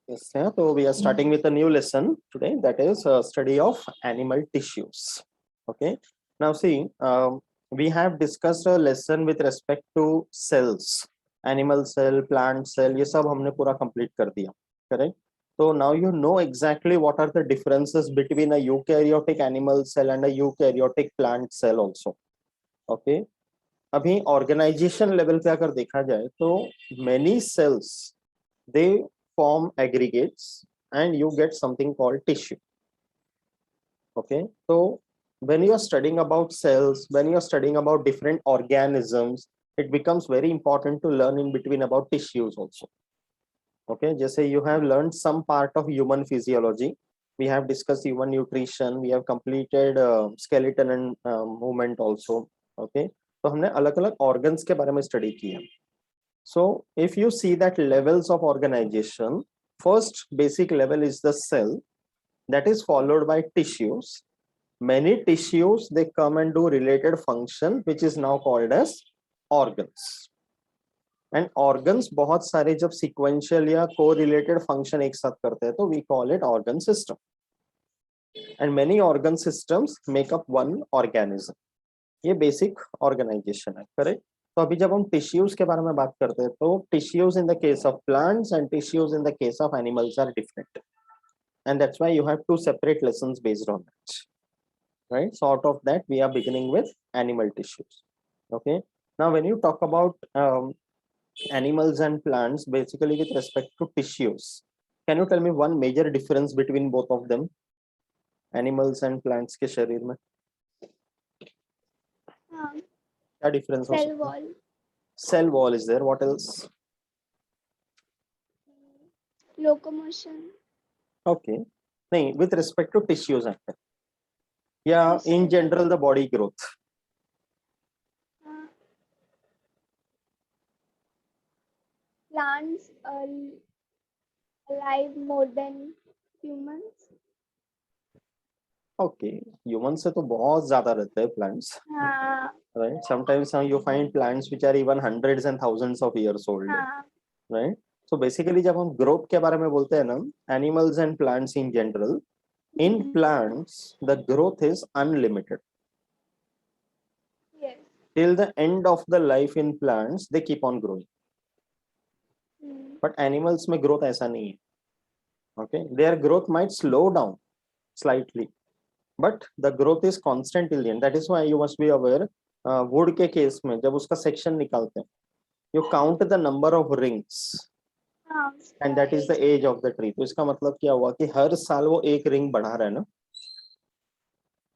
Yes, yeah. So we are starting with a new lesson today, that is a study of animal tissues. Okay. Now see, we have discussed a lesson with respect to cells, animal cell, plant cell. ये सब हमने पूरा complete कर दिया, correct? So now you know exactly what are the differences between a eukaryotic animal cell and a eukaryotic plant cell also. Okay. अभी organization level पे अगर देखा जाए तो many cells they form aggregates and you get something called tissue. Okay, so when you are studying about cells, when you are studying about different organisms, it becomes very important to learn in between about tissues also. Okay, just say you have learned some part of human physiology, we have discussed human nutrition, we have completed skeleton and movement also. Okay, तो हमने अलग-अलग organs के बारे में study किया. So if you see that levels of organization, first basic level is the cell, that is followed by tissues. Many tissues, they come and do related function, which is now called as organs. And organs बहुत सारे जब sequential या correlated function एक साथ करते हैं तो we call it organ system. And many organ systems make up one organism. ये basic organization है, correct? तो अभी जब हम टिश्यूज के बारे में बात करते हैं तो tissues in the case of plants and tissues in the case of animals are different, and that's why you have two separate lessons based on that, right? So out of that we are beginning with animal tissues. Okay, now when you talk about animals and plants basically with respect to tissues, can you tell me one major difference between both of them, animals and plants के शरीर में क्या difference हो सकता है? Cell wall. Cell wall is there. What else? Locomotion. Okay. नहीं, with respect to tissues after. Yeah, in general the body growth. Plants are alive more than humans. Okay, humans से तो बहुत ज़्यादा रहते हैं plants. Right. Sometimes you find plants which are even hundreds and thousands of years old. Right. So basically जब हम growth के बारे में बोलते हैं ना, animals and plants in general, in plants the growth is unlimited. Yes. Till the end of the life in plants they keep on growing. But animals में growth ऐसा नहीं है. Okay, their growth might slow down slightly, but the growth is constant till the end. That is why you must be aware, wood के case में जब उसका section निकालते हैं, you count the number of rings, and that is the age of the tree. तो इसका मतलब क्या हुआ कि हर साल वो एक ring बढ़ा रहा है ना,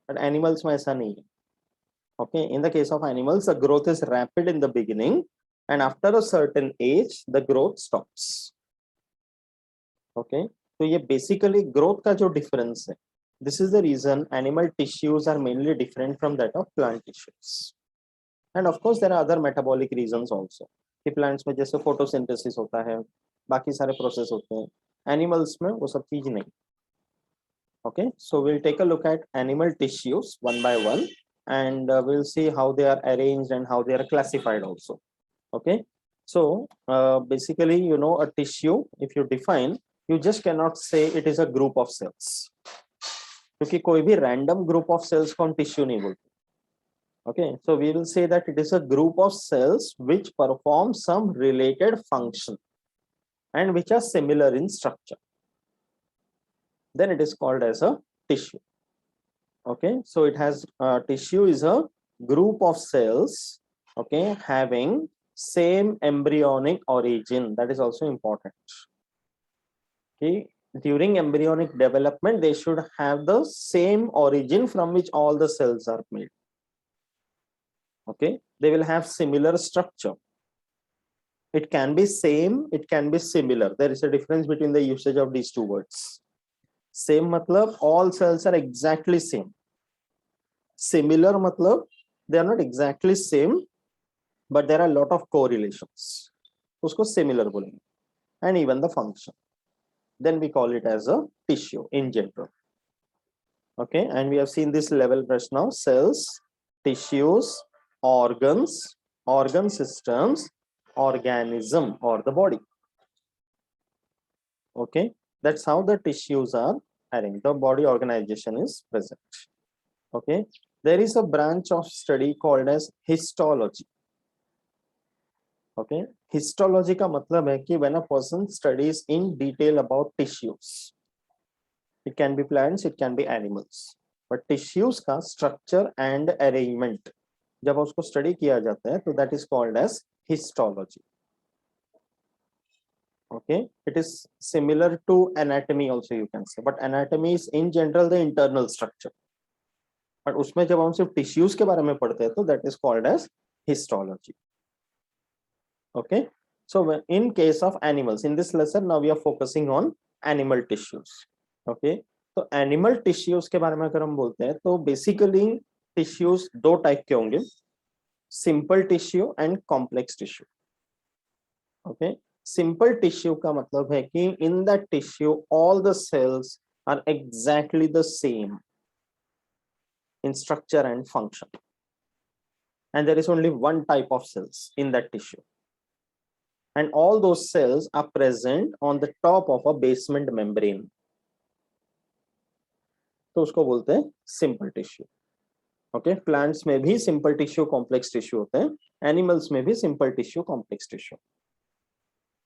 but animals में ऐसा नहीं है. Okay, in the case of animals the growth is rapid in the beginning and after a certain age the growth stops. Okay, तो ये basically growth का जो difference है. This is the reason animal tissues are mainly different from that of plant tissues. And of course there are other metabolic reasons also. कि plants में जैसे photosynthesis होता है, बाकी सारे process होते हैं. Animals में वो सब चीज नहीं. Okay, so we'll take a look at animal tissues one by one, and we'll see how they are arranged and how they are classified also. Okay, so basically, you know, a tissue, if you define, you just cannot say it is a group of cells. क्योंकि कोई भी random group of cells को हम tissue नहीं बोलते. Okay, so we will say that it is a group of cells which perform some related function and which are similar in structure. Then it is called as a tissue. Okay, so it has tissue is a group of cells, okay, having same embryonic origin. That is also important. Okay, during embryonic development they should have the same origin from which all the cells are made. Okay, they will have similar structure. It can be same, it can be similar. There is a difference between the usage of these two words. Same matlab all cells are exactly same. Similar matlab they are not exactly same, but there are a lot of correlations. Usko similar bolenge. And even the function. Then we call it as a tissue in general. Okay, and we have seen this level just now: cells, tissues, organs, organ systems, organism or the body. Okay, That's how the tissues are arranged. The body organization is present. Okay. There is a branch of study called as histology. Okay. Histology का मतलब है कि when a person studies in detail about tissues, it can be plants, it can be animals, but tissues का structure and arrangement जब उसको study किया जाता है तो that is called as histology. Okay, it is similar to anatomy also you can say, but anatomy is in general the internal structure. But उसमें जब हम सिर्फ tissues के बारे में पढ़ते हैं तो that is called as histology. Okay, so in case of animals, in this lesson now we are focusing on animal tissues. Okay, तो animal tissues के बारे में अगर हम बोलते हैं तो basically tissues दो type के होंगे, simple tissue and complex tissue. Okay, simple tissue का मतलब है कि in that tissue all the cells are exactly the same in structure and function, and there is only one type of cells in that tissue, and all those cells are present on the top of a basement membrane. तो उसको बोलते हैं simple tissue. Okay, plants में भी simple tissue complex tissue होते हैं, animals में भी simple tissue complex tissue.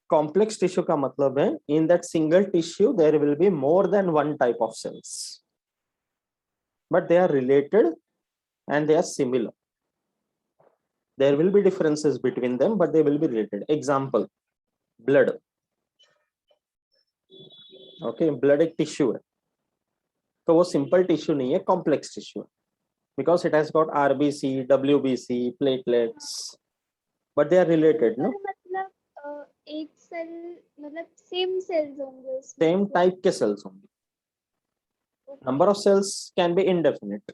Complex tissue का मतलब है in that single tissue there will be more than one type of cells, but they are related and they are similar. There will be differences between them, but they will be related. Example, blood. Okay, blood एक tissue है, तो वो simple tissue नहीं है, complex tissue है, because it has got RBC, WBC, platelets, but they are related, no? मतलब एक cell मतलब सेम सेल्स होंगे उसमें? Same type के cells होंगे. Number of cells can be indefinite,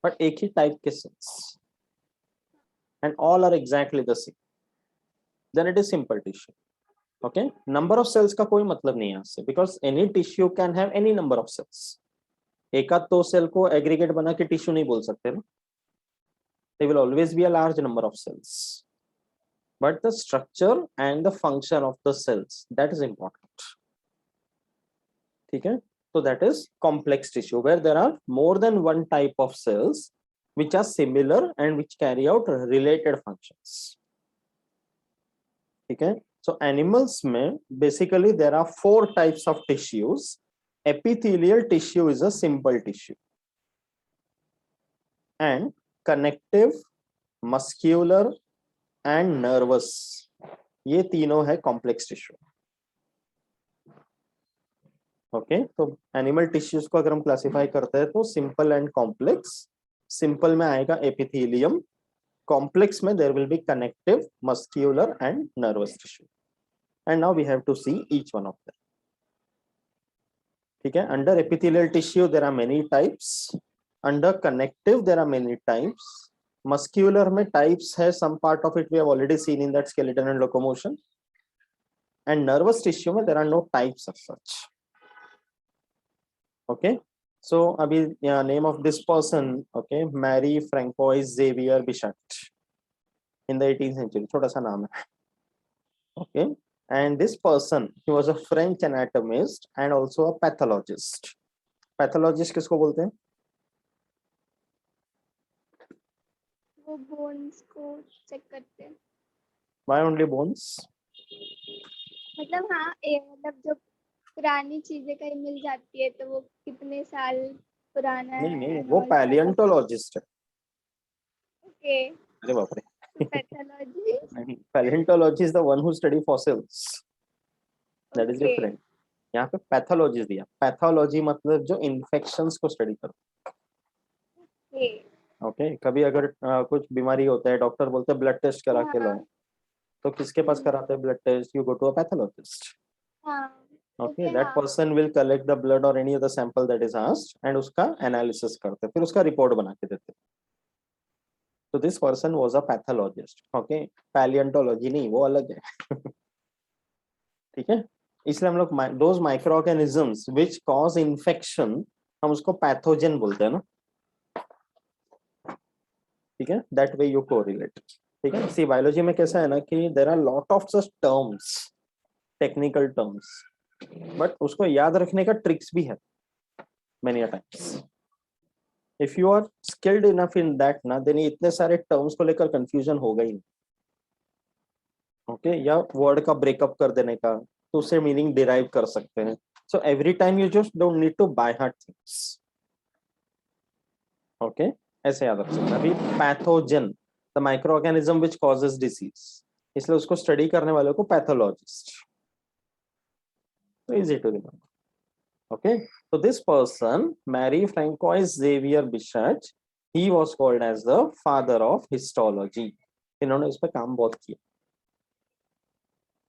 but एक ही type के cells, and all are exactly the same. Then it is simple tissue. Okay, number of cells का कोई मतलब नहीं है इससे, because any tissue can have any number of cells. एक आध दो सेल को एग्रीगेट बना के टिश्यू नहीं बोल सकते ना. There will always be a large number of cells, but the structure and the function of the cells, that is important. ठीक है, so that is complex tissue where there are more than one type of cells which are similar and which carry out related functions. ठीक है, so animals में basically there are four types of tissues. Epithelial tissue is a simple tissue, and connective, muscular and nervous, ये तीनों है complex tissue. Okay, तो animal tissues को अगर हम classify करते हैं तो simple and complex. Simple में आएगा epithelium, complex में there will be connective, muscular and nervous tissue. And now we have to see each one of them. ठीक है, under epithelial tissue there are many types, under connective there are many types, muscular में types है, some part of it we have already seen in that skeleton and locomotion, and nervous tissue में there are no types as such. Okay, so अभी name of this person, okay, Marie Francois Xavier Bichat, in the 18th century, छोटा सा नाम है. Okay, and this person, he was a French anatomist and also a pathologist. Pathologist किसको बोलते हैं? वो bones को चेक करते हैं. Why only bones? मतलब हाँ मतलब जो पुरानी चीजें कहीं मिल जाती है तो वो कितने साल पुराना है. नहीं, वो पैलियोंटोलॉजिस्ट है. ओके, अरे बाप रे. Pathology. Paleontology is the one who study fossils. That is Okay. different. यहाँ पे पैथोलॉजी दिया. पैथोलॉजी मतलब जो इन्फेक्शंस को स्टडी करता है. ओके, कभी अगर कुछ बीमारी होता है, डॉक्टर बोलते हैं ब्लड टेस्ट करा के लाओ, तो किसके पास कराते हैं blood test? You go to a pathologist. Okay, that person will collect the blood or any other sample that is asked and उसका analysis करते हैं, फिर उसका report बना के देते हैं. So this person was a pathologist. Okay, paleontology नहीं, वो अलग है. ठीक है, इसलिए हम लोग those microorganisms which cause infection हम उसको pathogen बोलते हैं ना. ठीक है, that way you correlate. ठीक है, see biology में कैसा है ना कि there are lot of such terms, technical terms. But उसको याद रखने का ट्रिक्स भी है many times. If you are skilled enough in that ना, देन इतने सारे टर्म्स को लेकर कंफ्यूजन होगा ही नहीं। ओके, या वर्ड का ब्रेकअप कर देने का, तो उससे मीनिंग डिराइव कर सकते हैं। So every time you just don't need to by heart things. Okay, ऐसे याद रख सकते हैं। अभी pathogen, the microorganism which causes disease, इसलिए उसको स्टडी करने वाले को पैथोलॉजिस्ट। तो easy to remember. Okay, so this person, Mary Francois Xavier Bichat, he was called as the father of histology. इन्होंने इस पे काम बहुत किया।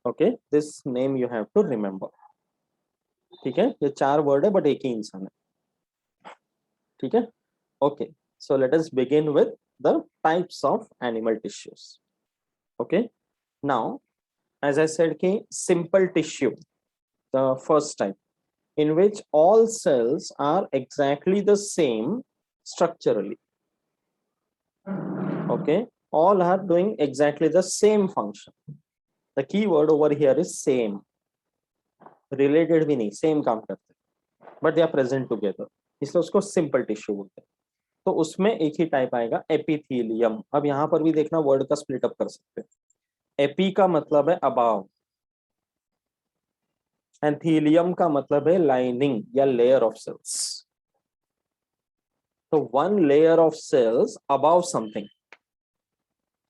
Okay, this name you have to remember. ठीक है, ये 4 वर्ड है बट एक ही इंसान है। ठीक है, okay, so let us begin with the types of animal tissues. Okay, now as I said कि simple tissue, the first type, in which all cells are exactly the same structurally. Okay, all are doing exactly the same function. The key word over here is same. Related भी नहीं, same काम करते हैं, but they are present together, इसलिए उसको simple tissue बोलते हैं। तो उसमें एक ही टाइप आएगा एपिथेलियम। अब यहाँ पर भी देखना, वर्ड का स्प्लिट अप कर सकते हैं। एपी का मतलब है अबाव, एंड थीलियम का मतलब है लाइनिंग या लेयर ऑफ सेल्स। तो one layer of cells above something,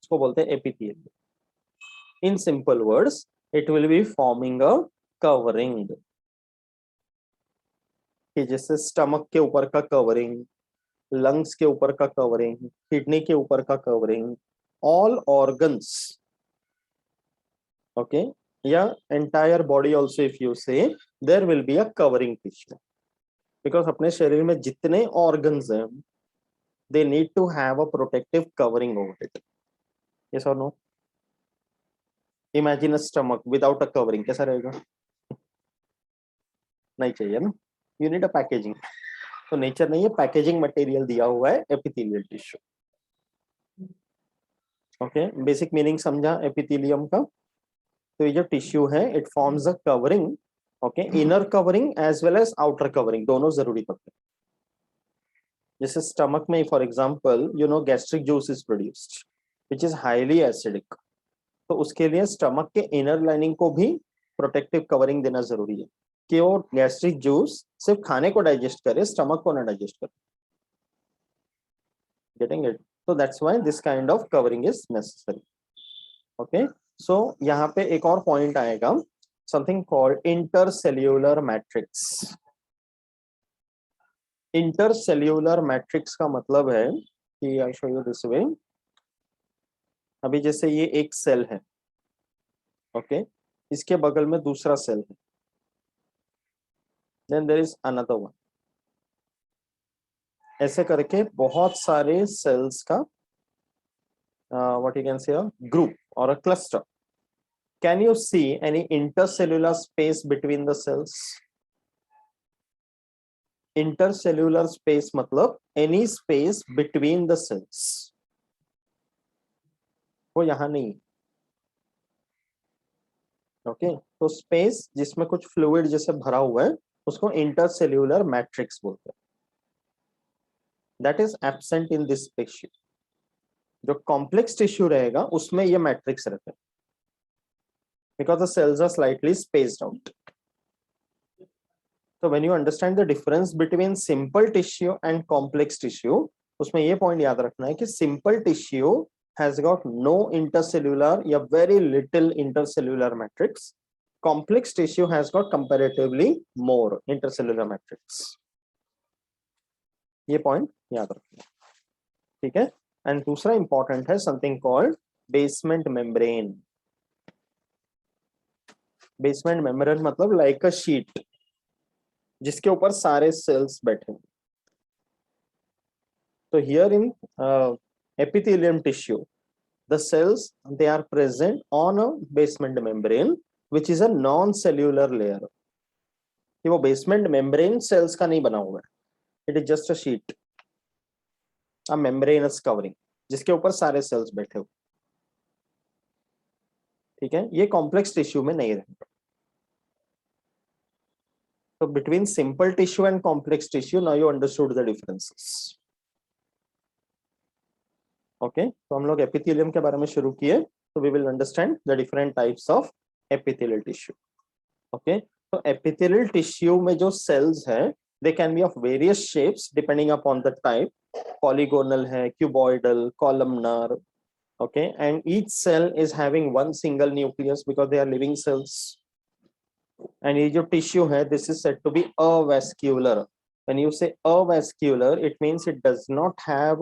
इसको बोलते हैं epithelium. In simple words, it will be forming a covering, कि जैसे स्टमक के ऊपर का कवरिंग, लंग्स के ऊपर का कवरिंग, किडनी के ऊपर का कवरिंग, ऑल ऑर्गन्स। ओके, या entire body also, if you say there will be a covering tissue, because अपने शरीर में जितने ऑर्गन्स हैं, they need to have a protective covering over it. Yes or no? Imagine a stomach without a covering, कैसा रहेगा? नहीं चाहिए ना, यू नीड अ पैकेजिंग। तो नेचर ने ये पैकेजिंग मटेरियल दिया हुआ है epithelial tissue. Okay, basic meaning समझा एपिथेलियम का? तो ये जो टिश्यू है, it forms a covering. Okay, inner covering as well as outer covering, दोनों जरूरी पड़ते हैं। जैसे स्टमक में for example you know gastric juice is produced which is highly acidic, तो उसके लिए स्टमक के इनर लाइनिंग को भी प्रोटेक्टिव कवरिंग देना जरूरी है, कि वो गैस्ट्रिक जूस सिर्फ खाने को डाइजेस्ट करे, स्टमक को ना डाइजेस्ट करे। Getting it? So that's why this kind of covering is necessary. Okay, so यहाँ पे एक और पॉइंट आएगा, something called intercellular matrix. Intercellular matrix का मतलब है कि I show you this way. अभी जैसे ये एक सेल है, ओके, इसके बगल में दूसरा सेल है, then there is another one. ऐसे करके बहुत सारे सेल्स का what you can say a group or a cluster. Can you see any intercellular space between the cells? Intercellular space मतलब any space between the cells, वो यहाँ नहीं। Okay, तो स्पेस जिसमें कुछ फ्लूइड जैसे भरा हुआ है, उसको इंटरसेल्यूलर मैट्रिक्स बोलते हैं। That is absent in this tissue. जो कॉम्प्लेक्स टिश्यू रहेगा उसमें ये मैट्रिक्स रहते हैं, because the cells are slightly spaced out. तो when you understand the difference between simple tissue and complex tissue, उसमें ये पॉइंट याद रखना है कि simple tissue has got no intercellular या very little intercellular matrix. Complex tissue has got comparatively more intercellular matrix. ये point याद रखना, ठीक है। एंड दूसरा इंपॉर्टेंट है something called basement membrane. Basement membrane मतलब लाइक अ शीट, जिसके ऊपर सारे सेल्स बैठे। तो here in epithelium tissue, the cells they are present on a basement membrane which is a non-cellular layer. कि वो बेसमेंट मेम्ब्रेन सेल्स का नहीं बना हुआ है, it is just a sheet, a membranes covering, जिसके ऊपर सारे सेल्स बैठे हुए। ठीक है, ये कॉम्प्लेक्स टिश्यू में नहीं रहेगा। So between simple tissue and complex tissue, now you understood the differences. Okay, तो हम लोग epithelium के बारे में शुरू किए. So we will understand the different types of epithelial tissue. Okay, so epithelial tissue में जो cells है, they can be of various shapes depending upon the type. Polygonal है, cuboidal, columnar. Okay, and each cell is having one single nucleus because they are living cells. And ये जो tissue है, this is said to be avascular. When you say avascular, it means it does not have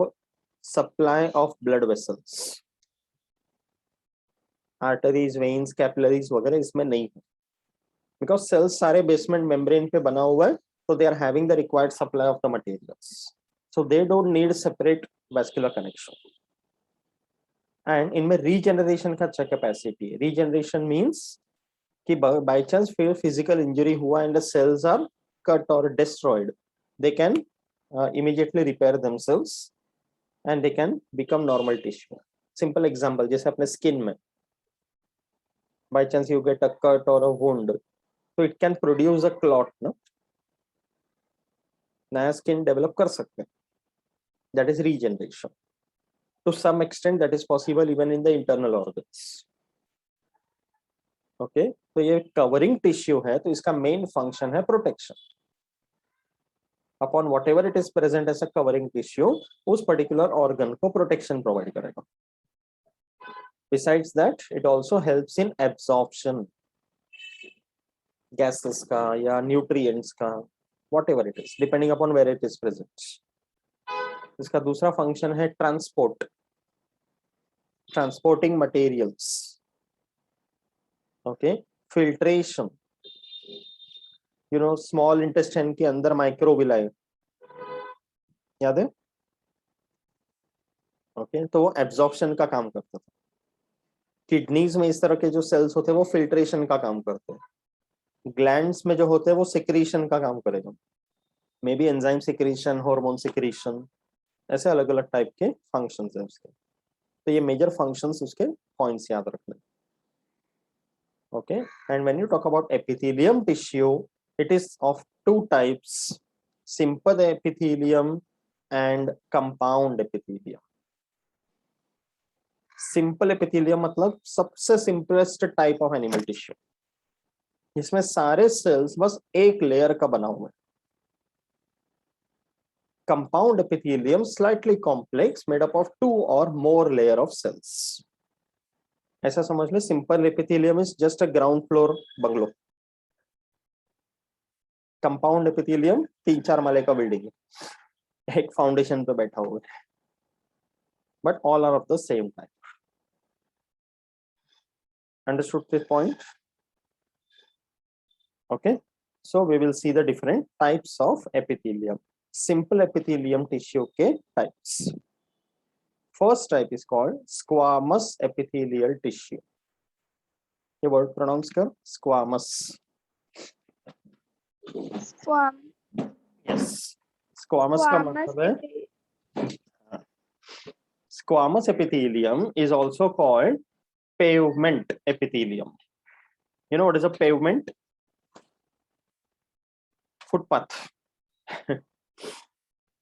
supply of blood vessels. Arteries, veins, capillaries वगैरह इसमें नहीं है. Because cells सारे basement membrane पे बना हुआ है, so they are having the required supply of the materials. So they don't need separate vascular connection. And इनमें regeneration का अच्छा capacity है. Regeneration means कि by chance physical injury हुआ and the cells are cut or destroyed, they can immediately repair themselves and they can become normal tissue. Simple example, जैसे अपने skin में by chance you get a cut or a wound, so it can produce a clot, no? नया skin develop कर सकते हैं. That is regeneration. To some extent that is possible even in the internal organs. Okay, तो ये covering tissue है, तो इसका main function है protection. Upon whatever it is present as a covering tissue, उस particular organ को protection provide करेगा. Besides that, it also helps in absorption. Gases का या nutrients का, whatever it is, depending upon where it is present. इसका दूसरा function है transport. Transporting materials. Okay, filtration. You know, small intestine के अंदर microvilli याद है? Okay, तो वो absorption का काम करता था. Kidneys में इस तरह के जो cells होते हैं वो filtration का काम करते हैं. Glands में जो होते हैं वो secretion का काम करेगा. Maybe enzyme secretion, hormone secretion, ऐसे अलग अलग type के functions हैं उसके. तो ये major functions उसके points याद रखने. Okay, and when you talk about epithelium tissue, it is of two types: simple epithelium and compound epithelium. Simple epithelium मतलब सबसे simplest type of animal tissue. इसमें सारे cells बस एक layer का बना हुआ है. Compound epithelium slightly complex, made up of two or more layer of cells. ऐसा समझ ले, simple epithelium is just a ground floor bungalow. Compound epithelium 3-4 माले का बिल्डिंग है, एक फाउंडेशन पे बैठा हुआ है, but all are of the same type. Understood this point? Okay, so we will see the different types of epithelium. Simple epithelium tissue के types. First type is called squamous epithelial tissue. ये word pronounce कर, squamous. Squam. Yes. Squamous का मतलब है. Squamous epithelium is also called pavement epithelium. You know what is a pavement? Footpath.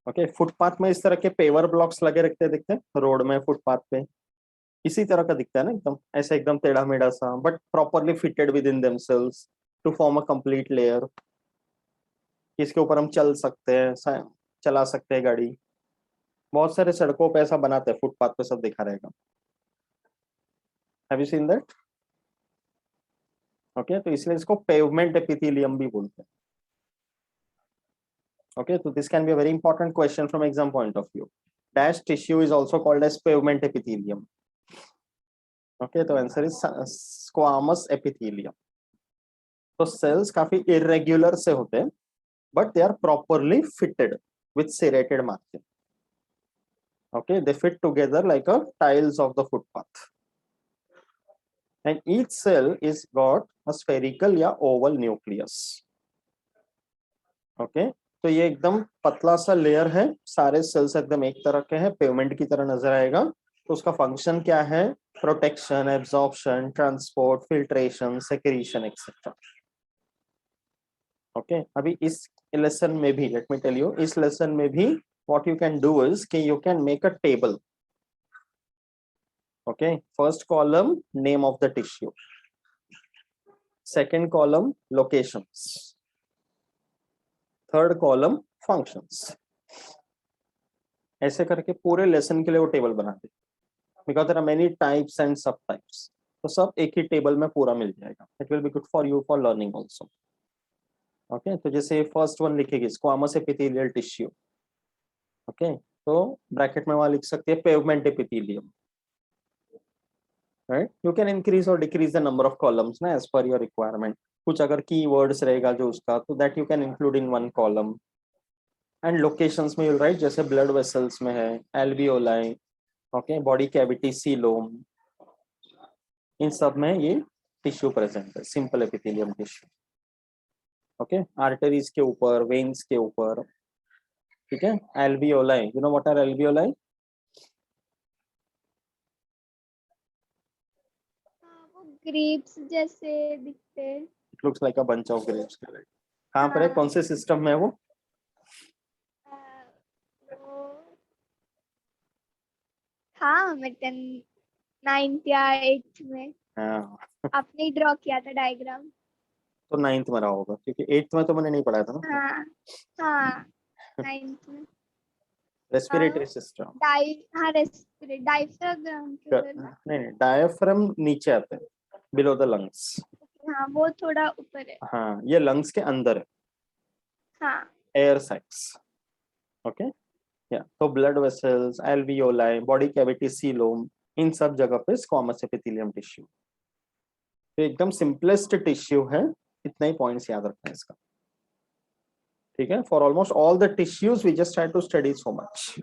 Okay, footpath में इस तरह के पेवर ब्लॉक्स लगे रखते हैं, दिखते हैं रोड में, फुटपाथ पे इसी तरह का दिखता है ना, एकदम ऐसा एकदम टेढ़ा मेढ़ा सा, but properly fitted within themselves to form a complete layer. इसके ऊपर हम चल सकते हैं, चला सकते हैं गाड़ी. बहुत सारे सड़कों पे ऐसा बनाते हैं, फुटपाथ पे सब दिखा रहेगा. Have you seen that? Okay, तो इसलिए इसको पेवमेंट एपिथेलियम भी बोलते हैं. Okay, so this can be a very important question from exam point of view. Dash tissue is also called as pavement epithelium. Okay, the answer is squamous epithelium. So cells काफी irregular से होते हैं, but they are properly fitted with serrated margin. Okay, they fit together like a tiles of the footpath. And each cell is got a spherical या oval nucleus. Okay. तो ये एकदम पतला सा लेयर है, सारे सेल्स एकदम एक तरह के हैं, पेवमेंट की तरह नजर आएगा. तो उसका फंक्शन क्या है? Protection, absorption, transport, filtration, secretion etcetera. Okay अभी इस लेसन में भी लेट मी टेल यू, इस लेसन में भी what you can do is कि you can make a table. Okay first column name of the tissue, second column locations, third column functions. ऐसे करके पूरे लेसन के लिए वो टेबल बना दे, because there are many types and subtypes. तो सब एक ही टेबल में पूरा मिल जाएगा. It will be good for you for learning also. Okay तो जैसे फर्स्ट वन लिखेगी स्क्वामस एपिथेलियल टिश्यू. ओके तो ब्रैकेट में वहां लिख सकते हैं pavement epithelium. Right you can increase or decrease the number of columns ना एज पर योर रिक्वायरमेंट. कुछ अगर की वर्ड्स रहेगा जो उसका, तो that you can include in one column. And locations में यू राइट जैसे ब्लड वेसल्स में है alveoli, okay body cavity coelom, इन सब में ये टिश्यू प्रेजेंट है, simple epithelium tissue. Okay arteries के ऊपर, वेन्स के ऊपर. ठीक है alveoli, you know what are alveoli? हाँ, वो ग्रेप्स जैसे दिखते हैं. It looks like a bunch of grapes. कहाँ पर है, कौन से सिस्टम में है वो? वो हाँ मतलब 9th या 8th में हाँ आपने ड्रॉ किया था डायग्राम. तो 9th में रहा होगा, क्योंकि 8th में तो मैंने नहीं पढ़ाया था ना. हाँ हाँ 9th में. Respiratory system. हाँ रेस्पिरेट डायफ्राम के उधर ना. नहीं नहीं डायफ्राम नीचे आते हैं, बिलो द लंग्स. हाँ वो थोड़ा ऊपर है. हाँ ये लंग्स के अंदर है, हाँ एयर सैक्स. ओके या तो blood vessels, alveoli, body cavity coelom, इन सब जगह पे स्क्वामस एपिथेलियम टिश्यू. तो एकदम सिंपलेस्ट टिश्यू है. इतना ही पॉइंट्स याद रखना है इसका. ठीक है for almost all the tissues we just try to study so much.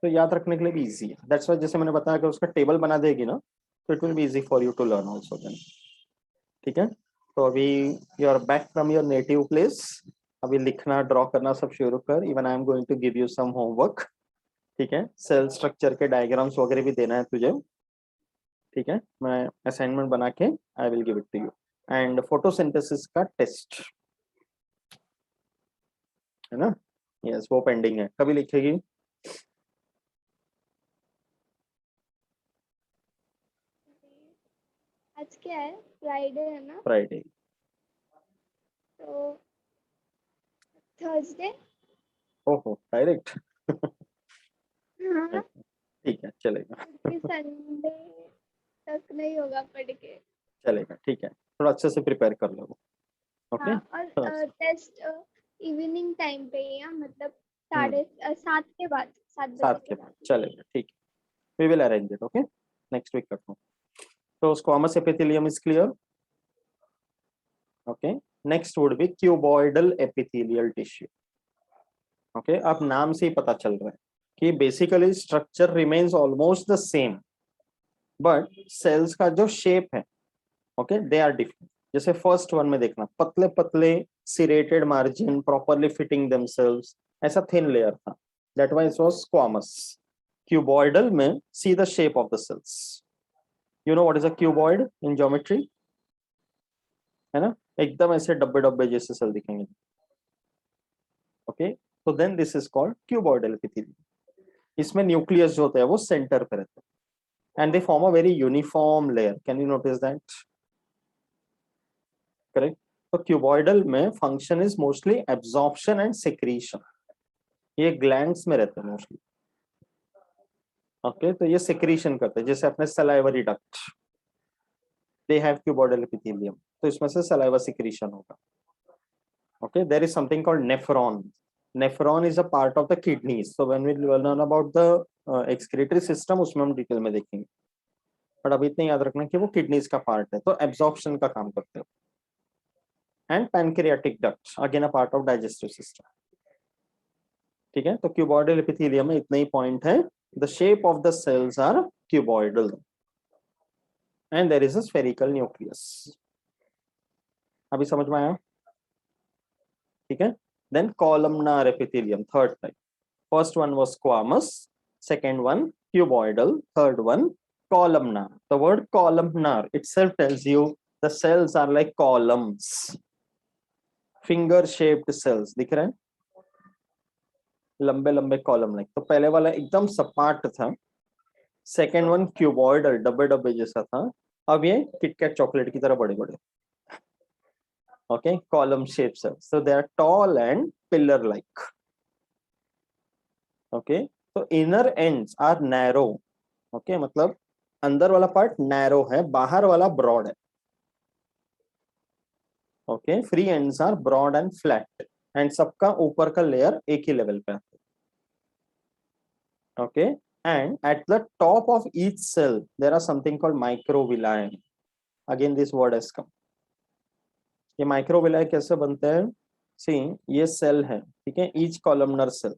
तो याद रखने के लिए भी इजी है. दैट्स व्हाई जैसे मैंने बताया कि उसका टेबल बना देगी ना, तो it will be easy for you to learn also then. ठीक है तो अभी you are back from your native place. अभी लिखना ड्रॉ करना सब शुरू कर. Even I am going to give you some homework. ठीक है सेल स्ट्रक्चर के डायग्राम्स वगैरह भी देना है तुझे. ठीक है मैं असाइनमेंट बना के I will give it to you. And photosynthesis का टेस्ट है ना, यस वो पेंडिंग है. कभी लिखेगी? आज क्या है, फ्राइडे है ना, फ्राइडे. तो थर्सडे. ओहो डायरेक्ट. हाँ ठीक है चलेगा. क्योंकि संडे तक नहीं होगा पढ़ के. चलेगा ठीक है, थोड़ा अच्छे से प्रिपेयर कर लो. ओके हाँ और टेस्ट इवनिंग टाइम पे ही है, मतलब 7:30 के बाद, 7 बजे 7 के के बाद बाद. चलेगा. ठीक है we will arrange it. Okay next week करता हूँ. तो squamous epithelium is clear. Okay next would be cuboidal epithelial tissue. Okay अब नाम से ही पता चल रहा है कि basically structure remains almost the same, but cells का जो शेप है ओके दे आर डिफरेंट. जैसे फर्स्ट वन में देखना पतले पतले serrated margin properly fitting themselves, ऐसा थिन लेयर था. That was was squamous. Cuboidal में see the shape of the cells. You know what is a cuboid in geometry, है ना, एकदम ऐसे डब्बे डब्बे जैसे सेल दिखेंगे. ओके तो then this is called cuboidal epithelium. इसमें न्यूक्लियस जो होता है वो सेंटर पे रहता है and they form a very uniform layer. Can you notice that? Correct. तो क्यूबॉइडल में function is mostly absorption and secretion. ये ग्लैंड्स में रहते हैं मोस्टली. ओके तो ये सेक्रीशन करते हैं, जैसे अपने salivary duct they have cuboidal epithelium, तो इसमें से सलाइवा सेक्रीशन होगा. Okay there is something called nephron. Nephron is a part of the kidneys. So when we learn about the excretory system उसमें हम डिटेल में देखेंगे, बट अभी इतना याद रखना कि वो किडनीज का पार्ट है, तो एब्जॉर्प्शन का काम करते हैं. And pancreatic duct again a part of digestive system. ठीक है तो क्यूबॉइडल एपिथेलियम में इतना ही पॉइंट है. The shape of the cells are cuboidal and there is a spherical nucleus. अभी समझ में आया? ठीक है then columnar epithelium third type. First one was squamous, second one cuboidal, third one columnar. The word columnar itself tells you the cells are like columns. Finger shaped cells दिख रहे हैं, लंबे लंबे कॉलम लाइक। तो पहले वाला एकदम सपाट था, सेकेंड वन क्यूबॉइडल डब्बे डब्बे जैसा था, अब ये किटकैट चॉकलेट की तरह बड़े बड़े। Okay, column shape cells, so they are tall and pillar like. Okay, तो inner ends are narrow. Okay, मतलब अंदर वाला पार्ट नैरो है, बाहर वाला ब्रॉड है। Okay, free ends are broad and flat, and सबका ऊपर का लेयर एक ही लेवल पे आता है। Okay, and at the top of each cell there are something called microvilli. Again this word has come. ये माइक्रोविलाई कैसे बनते हैं? सी, ये सेल है, ठीक है, ईच कॉलमनर सेल।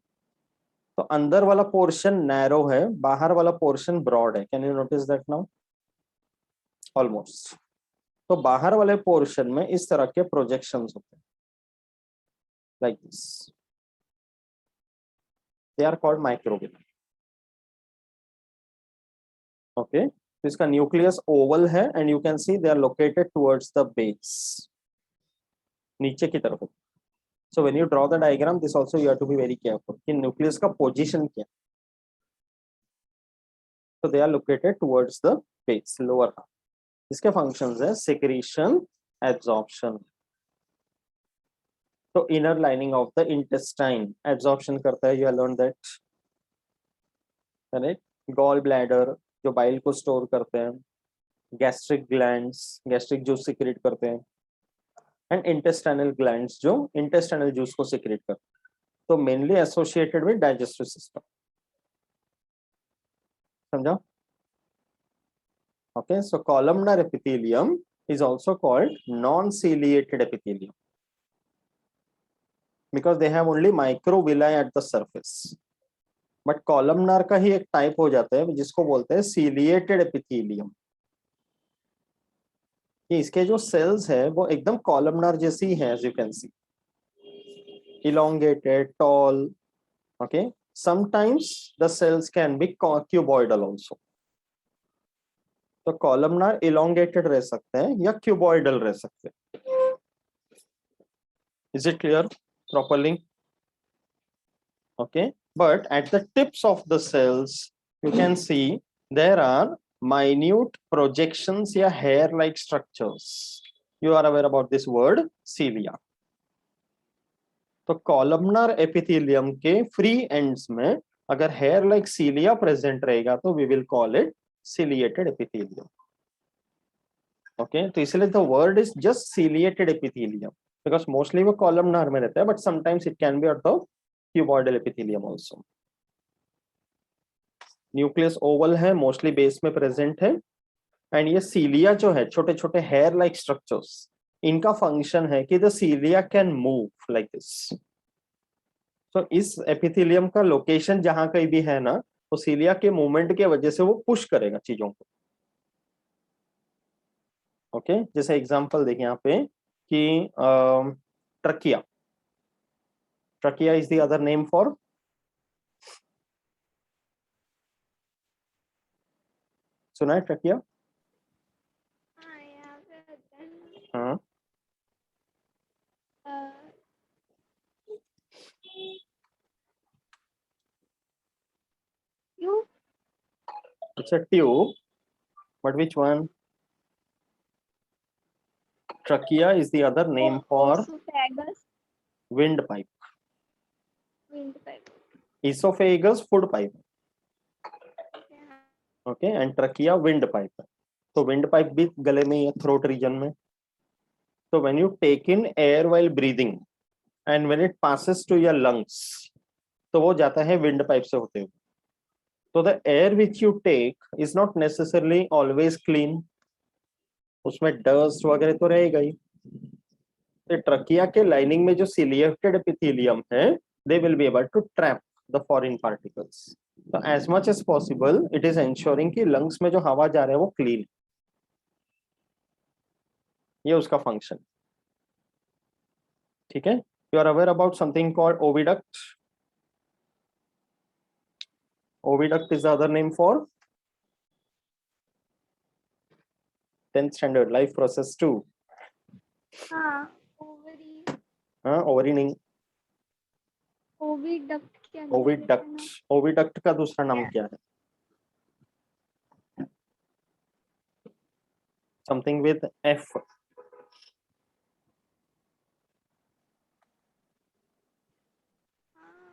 तो अंदर वाला पोर्शन नैरो है, बाहर वाला पोर्शन ब्रॉड है। Can you notice that now? Almost. तो बाहर वाले पोर्शन में इस तरह के प्रोजेक्शंस होते हैं, like this, they are called microvilli. Okay, तो इसका न्यूक्लियस ओवल है, and you can see they are located towards the base, नीचे की तरफ। So when you draw the diagram, this also you have to be very careful कि nucleus का position क्या है। तो they are located towards the base, lower half. इसके functions है सिक्रीशन, एब्जॉर्प्शन। तो inner lining of the intestine absorption करता है, you have learn that, correct. Gallbladder जो बाइल को स्टोर करते हैं, gastric glands gastric juice secrete करते हैं, एंड इंटेस्टाइनल ग्लैंड्स जो इंटेस्टाइनल जूस को सिक्रेट करते हैं। तो mainly associated with digestive system, समझा? Okay, so columnar epithelium is also called non-ciliated epithelium because they have only microvilli at the surface. But columnar का ही एक टाइप हो जाता है जिसको बोलते हैं सीलिएटेड एपिथेलियम। कि इसके जो सेल्स है वो एकदम कॉलमनर जैसी है, as you can see, elongated, tall. Okay, sometimes the cells can be cuboidal also. तो कॉलमनर elongated रह सकते हैं या cuboidal रह सकते हैं। Is it clear properly? Okay, but at the tips of the cells you can see there are minute projections या hair like structures. You are aware about this word cilia. तो columnar epithelium के free ends में अगर hair like cilia present रहेगा तो we will call it ciliated epithelium. Okay, तो इसलिए the word is just ciliated epithelium because mostly वो columnar में रहता है, but sometimes it can be of the cuboidal epithelium also. Nucleus oval है, mostly base में प्रेजेंट है, and ये सीलिया जो है छोटे छोटे हेयर लाइक स्ट्रक्चर्स, इनका फंक्शन है कि the cilia can move like this. तो इस एपिथेलियम का लोकेशन जहां कहीं भी है ना, तो सीलिया के मूवमेंट के वजह से वो पुश करेगा चीजों को। ओके, जैसे एग्जांपल देखिए यहाँ पे कि trachea, trachea is the other name for, सुना है ट्रकिया? हाँ, यहाँ पे होता है। हाँ, क्यों? it's a tube, but which one? Trachea is the other name for oesophagus, windpipe. Windpipe. Esophagus food pipe, okay, and trachea windpipe. तो windpipe भी गले में या throat region में। So when you take in air while breathing and when it passes to your lungs, तो वो जाता है windpipe से होते हुए। तो the air which you take is not necessarily always clean, उसमें dust वगैरह तो रहेगा ही। तो ट्रकिया के लाइनिंग में जो सिलिएटेड एपिथेलियम है, they will be able to trap the foreign particles. So as much as possible it is ensuring कि lungs में जो हवा जा रहा है वो clean, ये उसका फंक्शन। ठीक है, you are aware about something called oviduct. Oviduct is the other name for 10th standard life process 2. हाँ, ओवरी। हाँ, ओवरी नहीं, ओविडक्ट के अंदर ओविडक्ट, ओविडक्ट का दूसरा नाम क्या है? Something with F.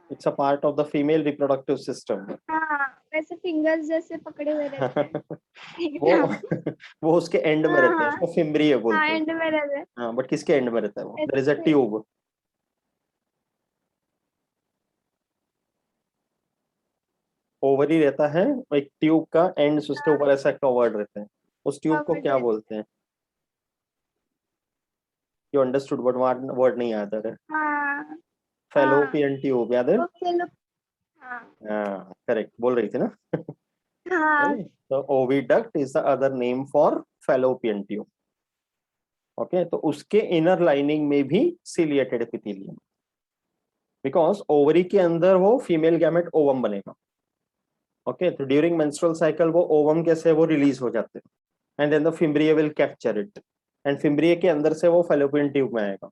It's a part of the female reproductive system. हाँ, वैसे फिंगर्स जैसे पकड़े हुए रहते हैं वो एकदम। वो उसके एंड में हाँ रहता है, हाँ उसको फिम्ब्रिय हाँ, बोलते हैं। एंड में रहते हैं हाँ, बट किसके एंड में रहता है वो? देयर इज अ ऐसे। ट्यूब, ओवरी रहता है, एक ट्यूब का एंड्स उसके हाँ, ऊपर ऐसा कवर्ड रहते हैं, उस ट्यूब को covered क्या रहते बोलते हैं? यू अंडरस्टूड, बट वर्ड नहीं याद आ रहा है। हैं। हाँ हाँ, फेलोपियन ट्यूब याद है? वो फेलो। हाँ हाँ, करेक्ट बोल रही थी ना। हाँ। तो oviduct is the other name for fallopian tube. Okay, तो उसके इनर लाइनिंग में भी सिलिएटेड एपिथेलियम, बिकॉज ओवरी के अंदर वो फीमेल गैमेट ओवम बनेगा। ओके, तो ड्यूरिंग मेंस्ट्रुअल साइकिल वो ओवम कैसे वो रिलीज हो जाते हैं, and then the fimbria will capture it, and fimbria के अंदर से वो फेलोपियन ट्यूब में आएगा।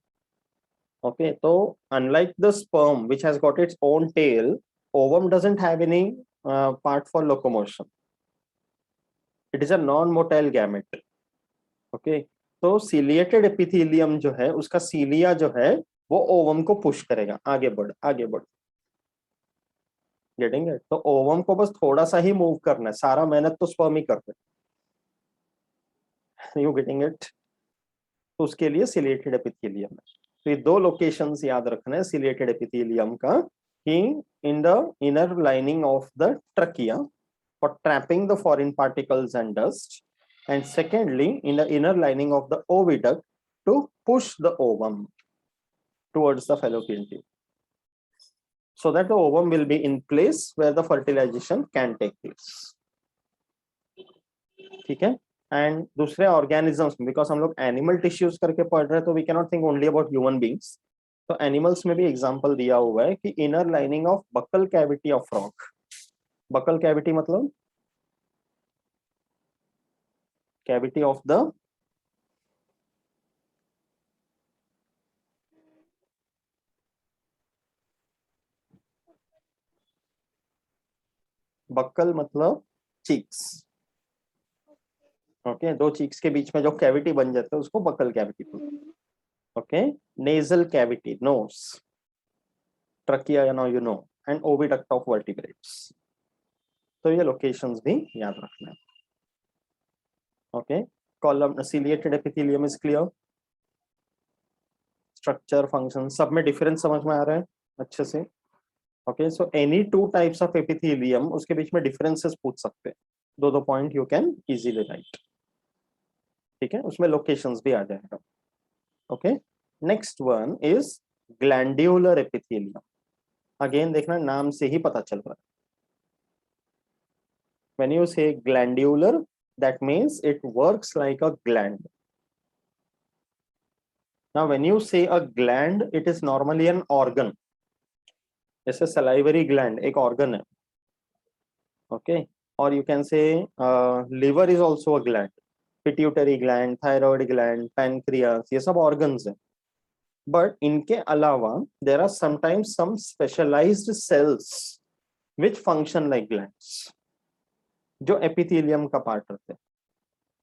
ओके, तो unlike the sperm which has got its own tail, ovum doesn't have any part for locomotion. It is a non-motile gamete. Okay, तो ciliated epithelium जो है उसका सीलिया जो है वो ओवम को पुश करेगा, आगे बढ़ आगे बढ़। Getting it? तो ओवम को बस थोड़ा सा ही मूव करना है, सारा मेहनत तो स्पर्म ही करते हैं। You getting it? तो उसके लिए सिलिएटेड एपिथेलियम है। तो ये दो लोकेशंस याद रखना है सिलिएटेड एपिथेलियम का, कि in the inner lining of the trachea for trapping the foreign particles and dust, and secondly in the inner lining of the oviduct to push the ovum towards the fallopian tube, so that the ovum will be in place where the fertilization can take place. ठीक है? And दूसरे organisms, because हम लोग animal tissues करके पढ़ रहे हैं, तो we cannot think only about human beings. तो एनिमल्स में भी एग्जांपल दिया हुआ है कि inner lining of buccal cavity of frog. Buccal cavity मतलब कैविटी ऑफ द बक्कल मतलब चीक्स। ओके, दो चीक्स के बीच में जो कैविटी बन जाता है उसको बक्कल कैविटी बोलते हैं। Okay, nasal cavity, nose, trachea, you know, and oviduct of vertebrates. तो ये लोकेशंस भी याद रखना है। Okay, column ciliated epithelium is clear. Structure, function, सब में डिफरेंस समझ में आ रहा है अच्छे से? Okay, so any two types of epithelium, उसके बीच में डिफरेंसेस पूछ सकते हैं, दो दो point you can easily right. ठीक है, उसमें लोकेशंस भी आ जाएगा। Okay, next one is glandular epithelium. Again देखना, नाम से ही पता चल रहा है। When you say glandular, that means it works like a gland. Now when you say a gland, it is normally an organ. जैसे salivary gland एक organ है, okay? Or you can say liver is also a gland, pituitary gland, thyroid gland, pancreas, ये सब organs हैं। But इनके अलावा there are sometimes some specialized cells which function like glands, जो epithelium का part रहते हैं,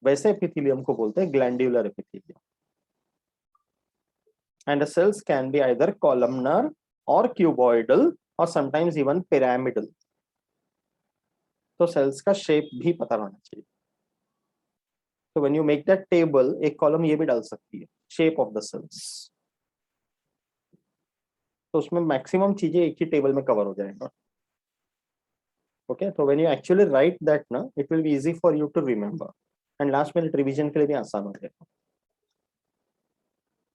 वैसे एपिथेलियम को बोलते हैं glandular epithelium. And the cells can be either columnar or cuboidal or sometimes even pyramidal. तो cells का शेप भी पता रहना चाहिए। तो when you make that table, एक कॉलम ये भी डाल सकती है, शेप ऑफ द सेल्स। तो उसमें मैक्सिमम चीजें एक ही टेबल में कवर हो जाएगा। ओके, तो when you actually write that ना, it will be easy for you to remember, and last minute revision के लिए भी आसान हो जाएगा।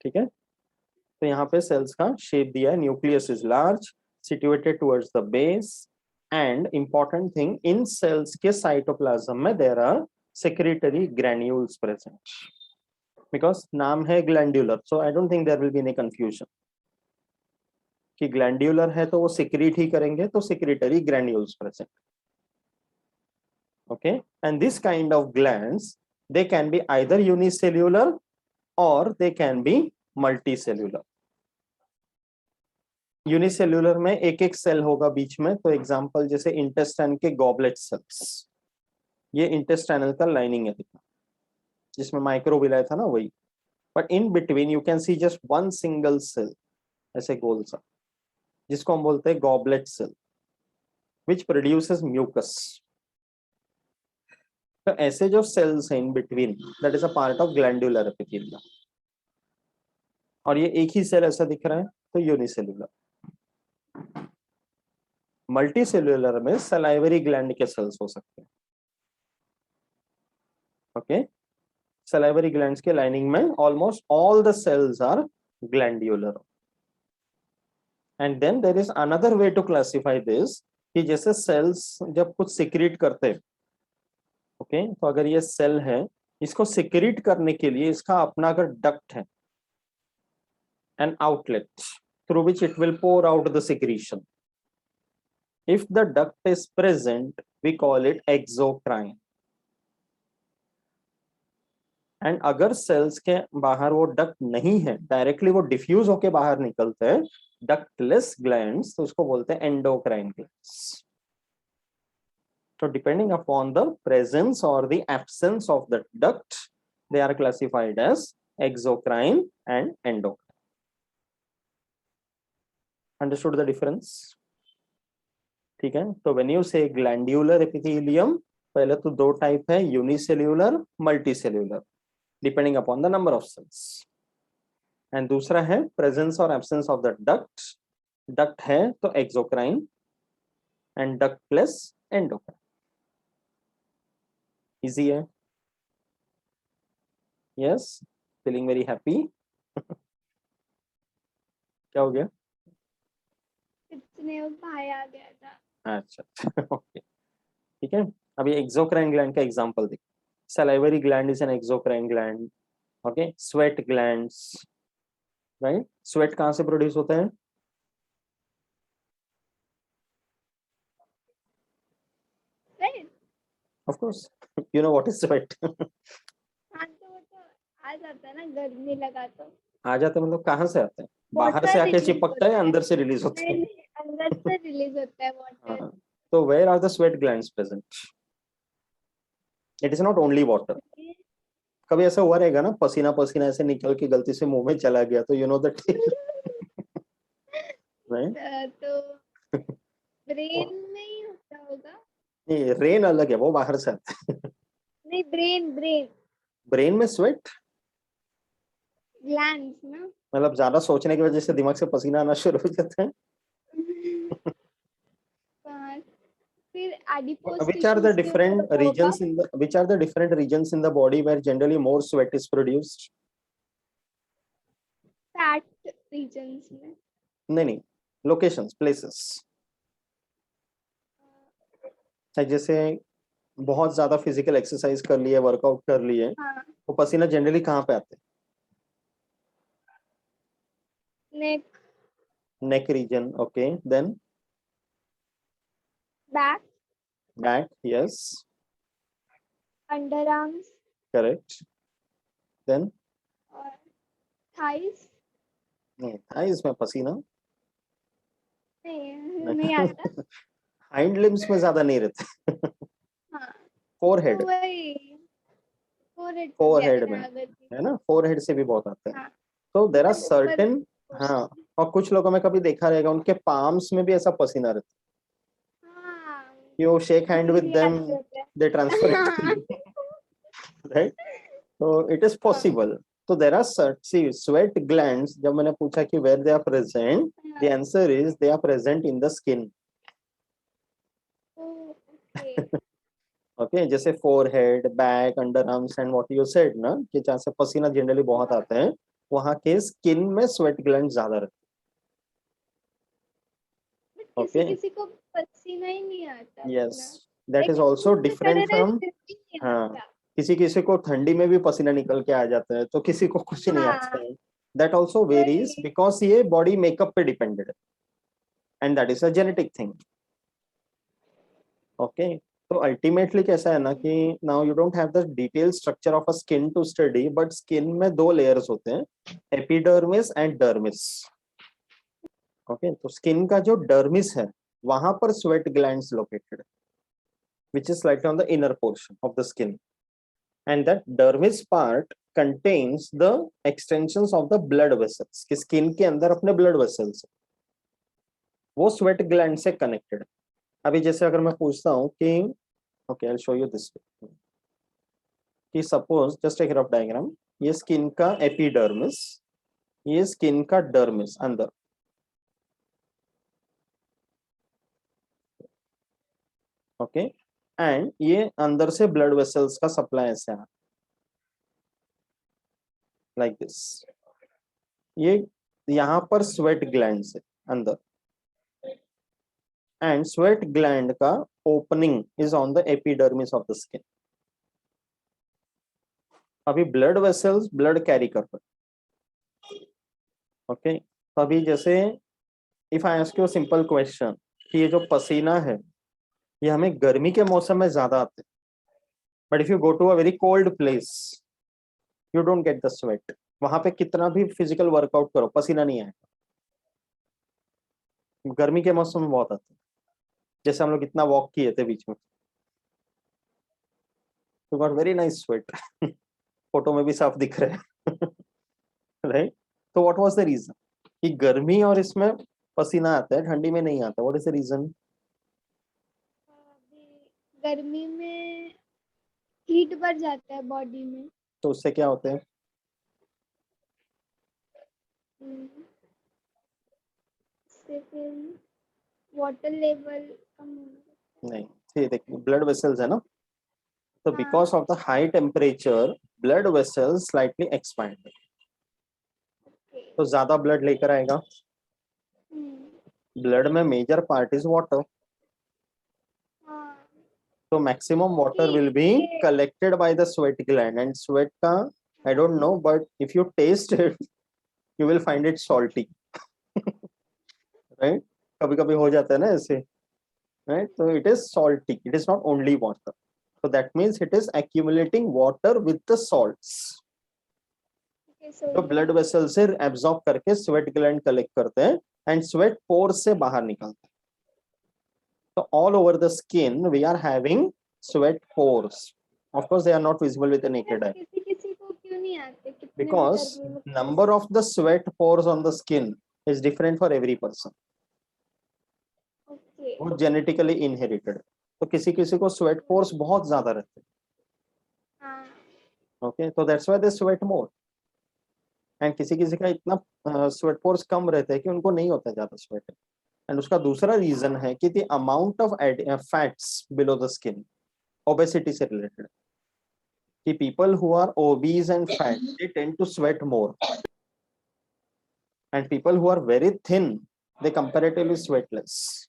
ठीक है, तो यहाँ पे सेल्स का शेप दिया है, nucleus is large, situated towards the base, and important thing, इन सेल्स के साइटोप्लाज्म में there are secretory granules present. Because नाम है glandular, so I don't think there will be any confusion कि ग्लैंड्यूलर है तो वो सिक्रीट ही करेंगे, तो secretory granules present. Okay, and this kind of glands, they can be either unicellular or they can be multicellular. Unicellular में एक एक सेल होगा बीच में, तो एग्जांपल जैसे इंटेस्टाइन के गॉबलेट सेल्स, ये इंटेस्टाइनल का लाइनिंग है देखना, जिसमें माइक्रोविलाई था ना वही, but in between you can see just one single cell, ऐसे गोल सा, जिसको हम बोलते हैं goblet cell, which produces mucus. तो ऐसे जो सेल्स हैं in between, that is a part of glandular epithelium, और ये एक ही सेल ऐसा दिख रहा है तो यूनिसेल्यूलर। मल्टी सेल्यूलर में सलाइवरी ग्लैंड के सेल्स हो सकते हैं। ओके, सलाइवरी ग्लैंड्स के लाइनिंग में almost all the cells are glandular. And then there is another way to classify this, कि जैसे सेल्स जब कुछ सिक्रीट करते हैं, ओके, तो अगर ये सेल है, इसको सिक्रीट करने के लिए इसका अपना अगर डक्ट है, an outlet through which it will pour out the secretion, if the duct is present we call it exocrine, and अगर सेल्स के बाहर वो डक्ट नहीं है, डायरेक्टली वो डिफ्यूज होके बाहर निकलते हैं, डक्टलेस ग्लैंड्स, तो उसको बोलते हैं endocrine glands. So depending upon the presence or the absence of the duct, they are classified as exocrine and endocrine. Understood the difference? ठीक है, तो when you say glandular epithelium, पहले तो दो टाइप है, unicellular, multicellular, depending upon the number of cells, and दूसरा है presence और absence of the duct. Duct है तो exocrine, and duct plus endocrine. Easy है? Yes, feeling very happy. क्या हो गया? इतने भाई आ गया था। अच्छा ओके, ठीक है। अभी एक्सोक्राइन ग्लैंड का एग्जांपल देखो। Salivary gland is an exocrine gland. Okay, sweat glands, right? Sweat कहाँ से प्रोड्यूस होते हैं? Right, of course, you know what is sweat. हाँ तो वो तो आ जाता है ना, गर्मी लगा तो आ जाते हैं मतलब कहाँ से आते हैं? बाहर से वाटर आके रिलीज चिपकता है या होता है। अंदर से रिलीज होते नहीं हैं? नहीं, अंदर से रिलीज होता है वाटर। हाँ, तो where are the sweat glands present? It is not only water. कभी ऐसा हुआ रहेगा ना, पसीना पसीना ऐसे निकल के गलती से मुंह में चला गया, तो यू नो दैट, राइट? तो ब्रेन में ही होता होगा। नहीं, रेन अलग है, वो बाहर से आता है। नहीं, ब्रेन ब्रेन ब्रेन में स्वेट ग्लैंड्स ना। मतलब ज्यादा सोचने की वजह से दिमाग से पसीना आना शुरू हो जाता है। हाँ, फिर adipose Which are the tissues के ऊपर different होता होगा। regions in the which are the different regions in the body where generally more sweat is produced? Fat regions में। नहीं, locations, places. जैसे बहुत ज्यादा फिजिकल एक्सरसाइज कर लिए, वर्कआउट कर लिए, हाँ, तो पसीना जनरली कहाँ पे आते हैं? Neck, neck region, okay, then back, back, yes, under arms correct, then और थाइस। नहीं, थाइज में पसीना नहीं आता। हाइंड लिम्स में ज्यादा नहीं रहते। हाँ, फोरहेड, तो वही फोरहेड से भी फोरहेड में आ गई। है ना, फोरहेड से भी बहुत आते हैं। हाँ, तो देर आर मतलब ऊपर। सर्टेन, हाँ, और कुछ लोगों में कभी देखा रहेगा उनके पाम्स में भी ऐसा पसीना रहता हाँ, है, यू शेक हैंड विद इसीलिए देम, ऐसे होता है। दे ट्रांसफर इट टू हाँ, यू, राइट? तो इट इज हाँ, पॉसिबल। तो there are see sweat glands, जब मैंने पूछा कि where they are present, the answer is they are present in the skin. Okay. Okay, जैसे forehead, back, under arms and what you said ना, कि जहाँ से पसीना जनरली बहुत हाँ, आते हैं, वहां के स्किन में स्वेट ग्लैंड ज्यादा रहते बट हैं। किसी ओके, किसी को पसीना ही नहीं आता यस, अपना। दैट इज लाइक ऑल्सो धूप में खड़े डिफरेंट रहे फ्रॉम, फिर भी नहीं हाँ, आता। किसी किसी को ठंडी में भी पसीना निकल के आ जाता है, तो किसी को कुछ नहीं आता हाँ, है। दैट ऑल्सो वेरीज वही। बिकॉज ये बॉडी मेकअप पे डिपेंडेड है, and that is a genetic thing. Okay, तो अल्टीमेटली कैसा है ना कि now you don't have the detail structure of a skin to study, but skin में दो लेयर्स होते हैं, एपिडर्मिस एंड डर्मिस। ओके तो स्किन का जो डर्मिस है वहां पर sweat glands located, which is slightly on the inner portion of the skin, and that dermis part contains the extensions of the blood vessels कि skin के अंदर अपने blood vessels वो sweat gland से connected है। अभी जैसे अगर मैं पूछता हूँ कि okay I'll show you this कि suppose just a rough diagram, ये skin का epidermis, ये skin का dermis अंदर, ओके एंड ये अंदर से ब्लड वेसल्स का सप्लाई ऐसे आ लाइक दिस, ये यहाँ पर स्वेट ग्लैंड है अंदर, एंड स्वेट ग्लैंड का opening is on the epidermis of the skin. अभी ब्लड वेसल्स ब्लड कैरी करते, ओके तो अभी जैसे if I ask you simple question कि ये जो पसीना है ये हमें गर्मी के मौसम में ज्यादा आते हैं, but if you go to a very cold place you don't get the sweat, वहां पे कितना भी फिजिकल वर्कआउट करो पसीना नहीं आएगा, गर्मी के मौसम में बहुत आते हैं। जैसे हम लोग इतना वॉक किए थे बीच में, तो got very nice sweat, photo में भी साफ दिख रहे हैं राइट। तो व्हाट वाज द रीजन कि गर्मी और इसमें पसीना आता है ठंडी में नहीं आता, व्हाट इज द रीजन? गर्मी में हीट बढ़ जाता है बॉडी में, तो उससे क्या होता है? इससे फिर वाटर लेवल कम होगा। नहीं, ये देखिए ब्लड वेसल्स है ना, तो हाँ। Because of the high temperature blood vessels slightly expand, तो ज्यादा ब्लड लेकर आएगा। ब्लड में मेजर पार्ट इज वाटर, तो maximum water will be collected by the sweat gland, and sweat का I don't know but if you test it you will find it salty right, कभी कभी हो जाता है ना ऐसे, राइट, तो it is salty, it is not only water, so that means it is accumulating water with the salts, तो blood vessel से एब्जॉर्ब करके स्वेट ग्लैंड कलेक्ट करते हैं एंड स्वेट पोर से बाहर निकलते हैं। तो all over the skin we are having sweat pores, of course they are not visible with the naked eye किसी को क्यों नहीं आते, कितने because number of the sweat pores on the skin is different for every person, वो genetically inherited, तो किसी किसी को स्वेट पोर्स बहुत ज्यादा रहते हैं, ओके तो that's why they sweat more, and किसी किसी का इतना स्वेट पोर्स कम रहता है कि उनको नहीं होता ज्यादा स्वेट, एंड उसका दूसरा रीजन है कि the amount of fats below the skin, obesity से रिलेटेड, कि people who are obese and fat they tend to sweat more, and people who are very thin they comparatively sweat less,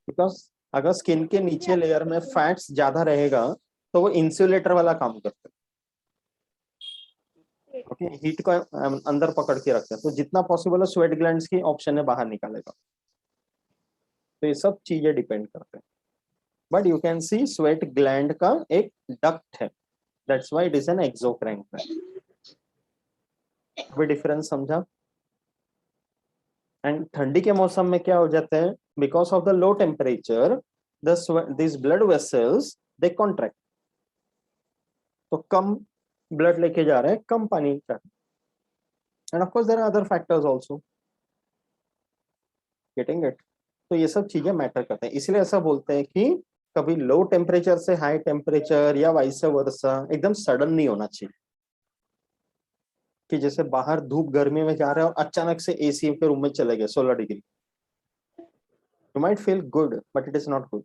because अगर skin के नीचे layer में fats ज्यादा रहेगा तो वो इंसुलेटर वाला काम करते हैं, ओके हीट को अंदर पकड़ के रखते हैं, तो जितना पॉसिबल है स्वेट ग्लैंड्स की ऑप्शन है बाहर निकालेगा, तो ये सब चीजें डिपेंड करते हैं, but you can C sweat gland का एक डक्ट है, that's why it is an exocrine gland. कोई डिफरेंस समझा? एंड ठंडी के मौसम में क्या हो जाता है, because of the low temperature this blood vessels they contract, तो कम ब्लड लेके जा रहे हैं, कम पानी का, and of course there are other factors also, getting it? तो ये सब चीजें मैटर करते हैं, इसलिए ऐसा बोलते हैं कि कभी लो टेम्परेचर से हाई टेम्परेचर या वाइस वर्सा एकदम सडन नहीं होना चाहिए, कि जैसे बाहर धूप गर्मी में जा रहे हैं और अचानक से एसी के रूम में चले गए 16 degree, you might feel good but it is not good,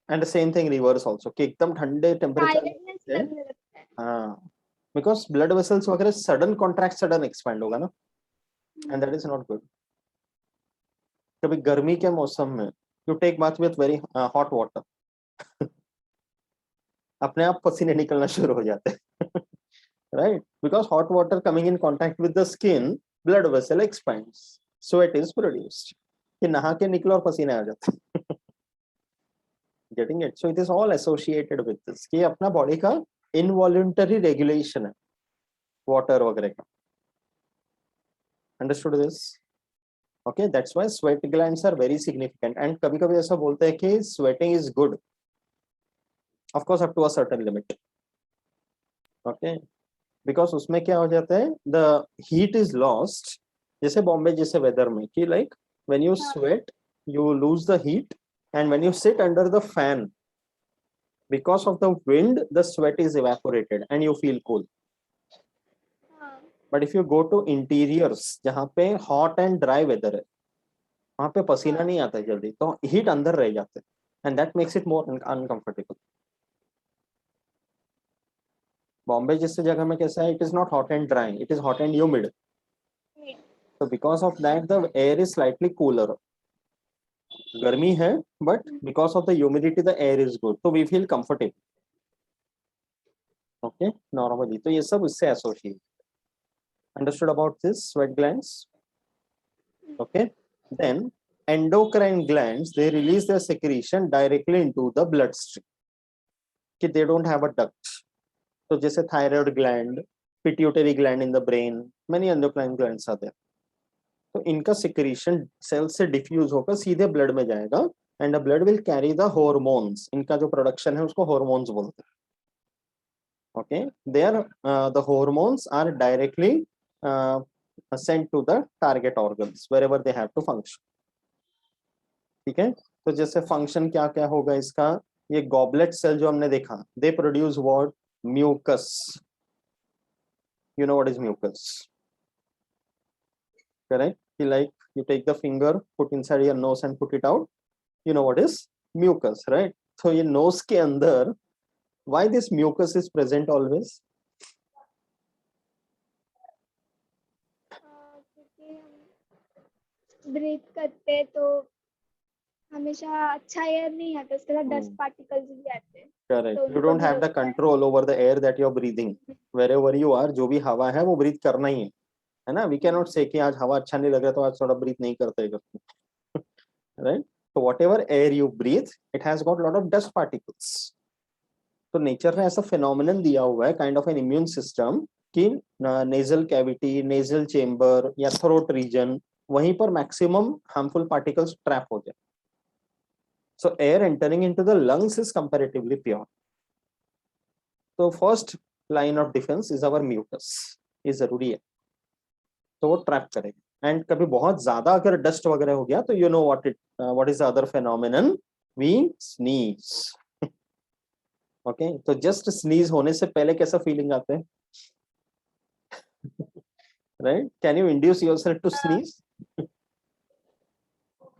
and the same thing reverse also, कि एकदम ठंडे टेम्परेचर, हाँ बिकॉज ब्लड वेसल्स वगैरह सडन कॉन्ट्रैक्ट सडन एक्सपैंड होगा ना, and that is not good. कभी गर्मी के मौसम में you take bath with very hot water, अपने आप पसीने निकलना शुरू हो जाते हैं right, because hot water coming in contact with the skin, blood vessel expands, sweat is produced, कि नहा के निकलो और पसीने आ जाते हैं getting it? So it is all associated with this, कि अपना बॉडी का involuntary regulation है वाटर वगैरह का, Understood this? Okay, that's why sweat glands are very significant. And कभी कभी ऐसा बोलते हैं कि sweating is good, of course up to a certain limit. Okay, because उसमें क्या हो जाता है, the heat is lost. जैसे बॉम्बे जैसे वेदर में कि like when you sweat you lose the heat, and when you sit under the fan, because of the wind the sweat is evaporated and you feel cool. हाँ But if you go to interiors जहाँ पे hot and dry weather है, वहाँ पे पसीना नहीं आता है जल्दी, तो हीट अंदर रह जाते हैं, and that makes it more uncomfortable. Bombay जैसे जगह में कैसा है, it is not hot and dry, it is hot and humid. नहीं, So because of that the air is slightly cooler. गर्मी है but because of the humidity the air is good, so we feel comfortable. Okay, normally तो ये सब इससे associate. Understood about this sweat glands? Okay, then endocrine glands, they release their secretion directly into the bloodstream. कि they don't have a duct. So जैसे thyroid gland, pituitary gland in the brain, many endocrine glands are there. तो इनका secretion cell से diffuse होकर सीधे blood में जाएगा, and the blood will carry the hormones. इनका जो production है उसको hormones बोलते हैं. Okay, there the hormones are directly sent to the target organs wherever they have to function. ठीक है, तो जैसे फंक्शन क्या क्या होगा इसका, ये गॉबलेट सेल जो हमने देखा, they produce what, mucus. You know what is mucus, correct? Like you take the finger, put inside your nose and put it out, you know what is mucus, right? तो ये nose के अंदर why this mucus is present always? क्योंकि हम breathe करते हैं तो हमेशा अच्छा एयर नहीं आता, उसके साथ डस्ट पार्टिकल्स भी आते हैं. करेक्ट, तो यू उनको डोंट भी हैव द रोकता है. Control over the air that you are breathing. Wherever you are, जो भी हवा है वो ब्रीथ करना ही है ना. वी कैन नॉट से कि आज हवा अच्छा नहीं लग रहा तो आज थोड़ा ब्रीथ नहीं करते, right? So whatever air you breathe, it has got a lot of dust particles. तो नेचर ने ऐसा फिनोमिनन दिया हुआ है, kind of an immune system, कि नेजल कैविटी, नेजल चेम्बर या थ्रोट रीजन, वहीं पर मैक्सिमम हार्मफुल पार्टिकल्स ट्रैप हो जाए. So air entering into the lungs is comparatively pure. तो first line of defence is our mucus, ये जरूरी है, तो वो ट्रैप करेगा. एंड कभी बहुत ज्यादा अगर डस्ट वगैरह हो गया तो you know what is the other phenomenon, we sneeze. Okay, तो जस्ट स्नीज होने से पहले कैसा फीलिंग आते हैं, right? Can you induce yourself to sneeze?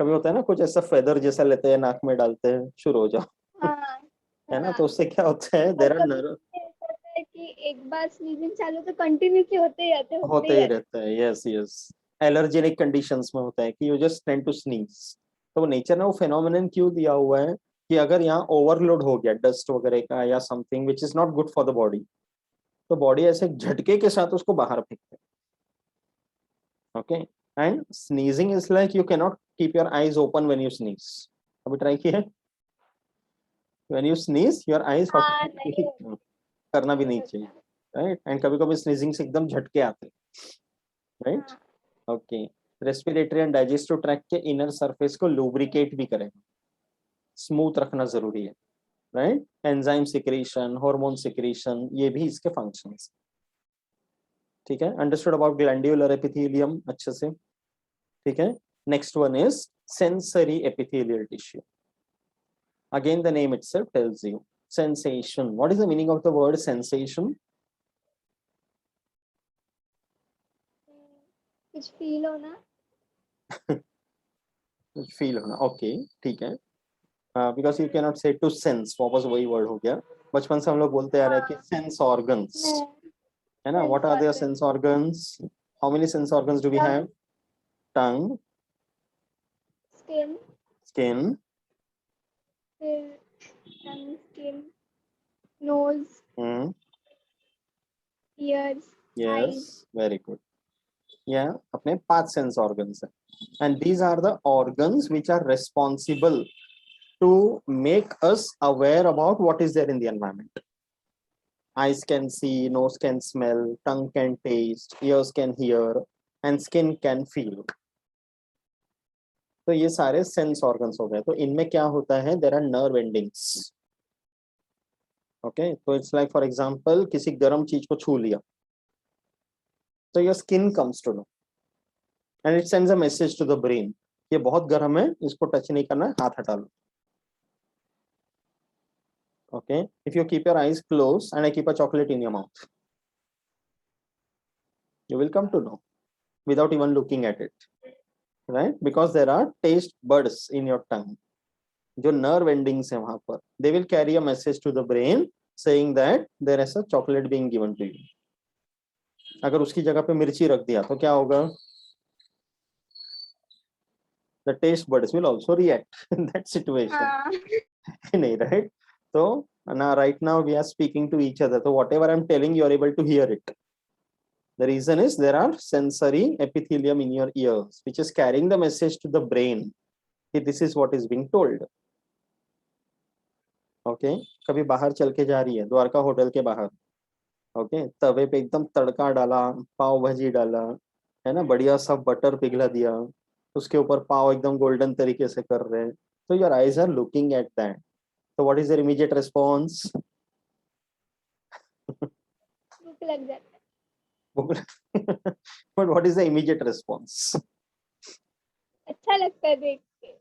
कभी होता है ना, कुछ ऐसा फेदर जैसा लेते हैं, नाक में डालते हैं, शुरू हो जाओ, हाँ है ना. हाँ. तो उससे क्या होता है, देयर आर नर्व, ऐसा होता है कि एक बार स्नीजिंग चालू तो कंटिन्यूसली होते ही रहते होते ही रहता है. यस यस, एलर्जेनिक कंडीशंस में होता है कि you just tend to sneeze. तो नेचर ने वो फेनोमेनन क्यों दिया हुआ है कि अगर यहाँ ओवरलोड हो गया डस्ट वगैरह का या something which is not good for the body, तो बॉडी ऐसे झटके के साथ उसको बाहर फेंकते हैं. Okay, and sneezing is like you can not keep your eyes open when you sneeze. अभी ट्राई किया, when you sneeze your eyes, हाँ नहीं होता, करना भी नहीं नहीं होता. चाहिए, राइट? एंड कभी कभी स्नीजिंग से एकदम झटके आते हैं, राइट? हाँ okay, respiratory and digestive tract के इनर सरफेस को लुब्रिकेट भी करें, स्मूथ रखना जरूरी है, right? Enzyme secretion, hormone secretion, ये भी इसके फंक्शंस. ठीक है, अंडरस्टूड अबाउट ग्लैंड्यूलर एपिथेलियम अच्छे से. ठीक है, next one is sensory epithelial tissue. Again the name itself tells you sensation. What is the meaning of the word sensation? कुछ फील होना. फील होना, ओके ठीक है. बिकॉज यू कैन नॉट से टू सेंस, वापस वही वर्ड हो गया. बचपन से हम लोग बोलते आ रहे हैं कि सेंस ऑर्गन्स, है ना. What are their sense organs? How many sense organs do we have? Tongue, skin, skin, फिर tongue, skin, nose, ears, yes, eyes. Very good. या अपने 5 सेंस ऑर्गन्स हैं, and these are the organs which are responsible to make us aware about what is there in the environment. Eyes can see, nose can smell, tongue can taste, ears can hear, and skin can feel. तो ये सारे sense organs हो गए. तो इनमें क्या होता है, there are nerve endings. Okay, तो इट्स लाइक फॉर एग्जांपल किसी गर्म चीज को छू लिया, तो your skin comes to know and it sends a message to the brain, ये बहुत गर्म है, इसको टच नहीं करना है, हाथ हटा लो. Okay, if you keep your eyes closed and I keep a chocolate in your mouth, you will come to know without even looking at it, right? Because there are taste buds in your tongue. जो nerve endings है वहां पर, they will carry a message to the brain saying that there is a chocolate being given to you. अगर उसकी जगह पे मिर्ची रख दिया तो क्या होगा? The taste buds will also react in that situation. नहीं, right? So now right now we are speaking to each other, so whatever I'm telling you are able to hear it. The reason is there are sensory epithelium in your ears which is carrying the message to the brain. This is what is being told. Okay, कभी बाहर चल के जा रही है, Dwarka hotel के बाहर, okay, तवे पे एकदम तड़का डाला, पाव भाजी डाला, है ना, बढ़िया सा बटर पिघला दिया, उसके ऊपर पाव एकदम गोल्डन तरीके से कर रहे हैं, तो your eyes are looking at that. तो what is their immediate response? भूख लग जाता है. But what is the immediate response? अच्छा लगता है देख के.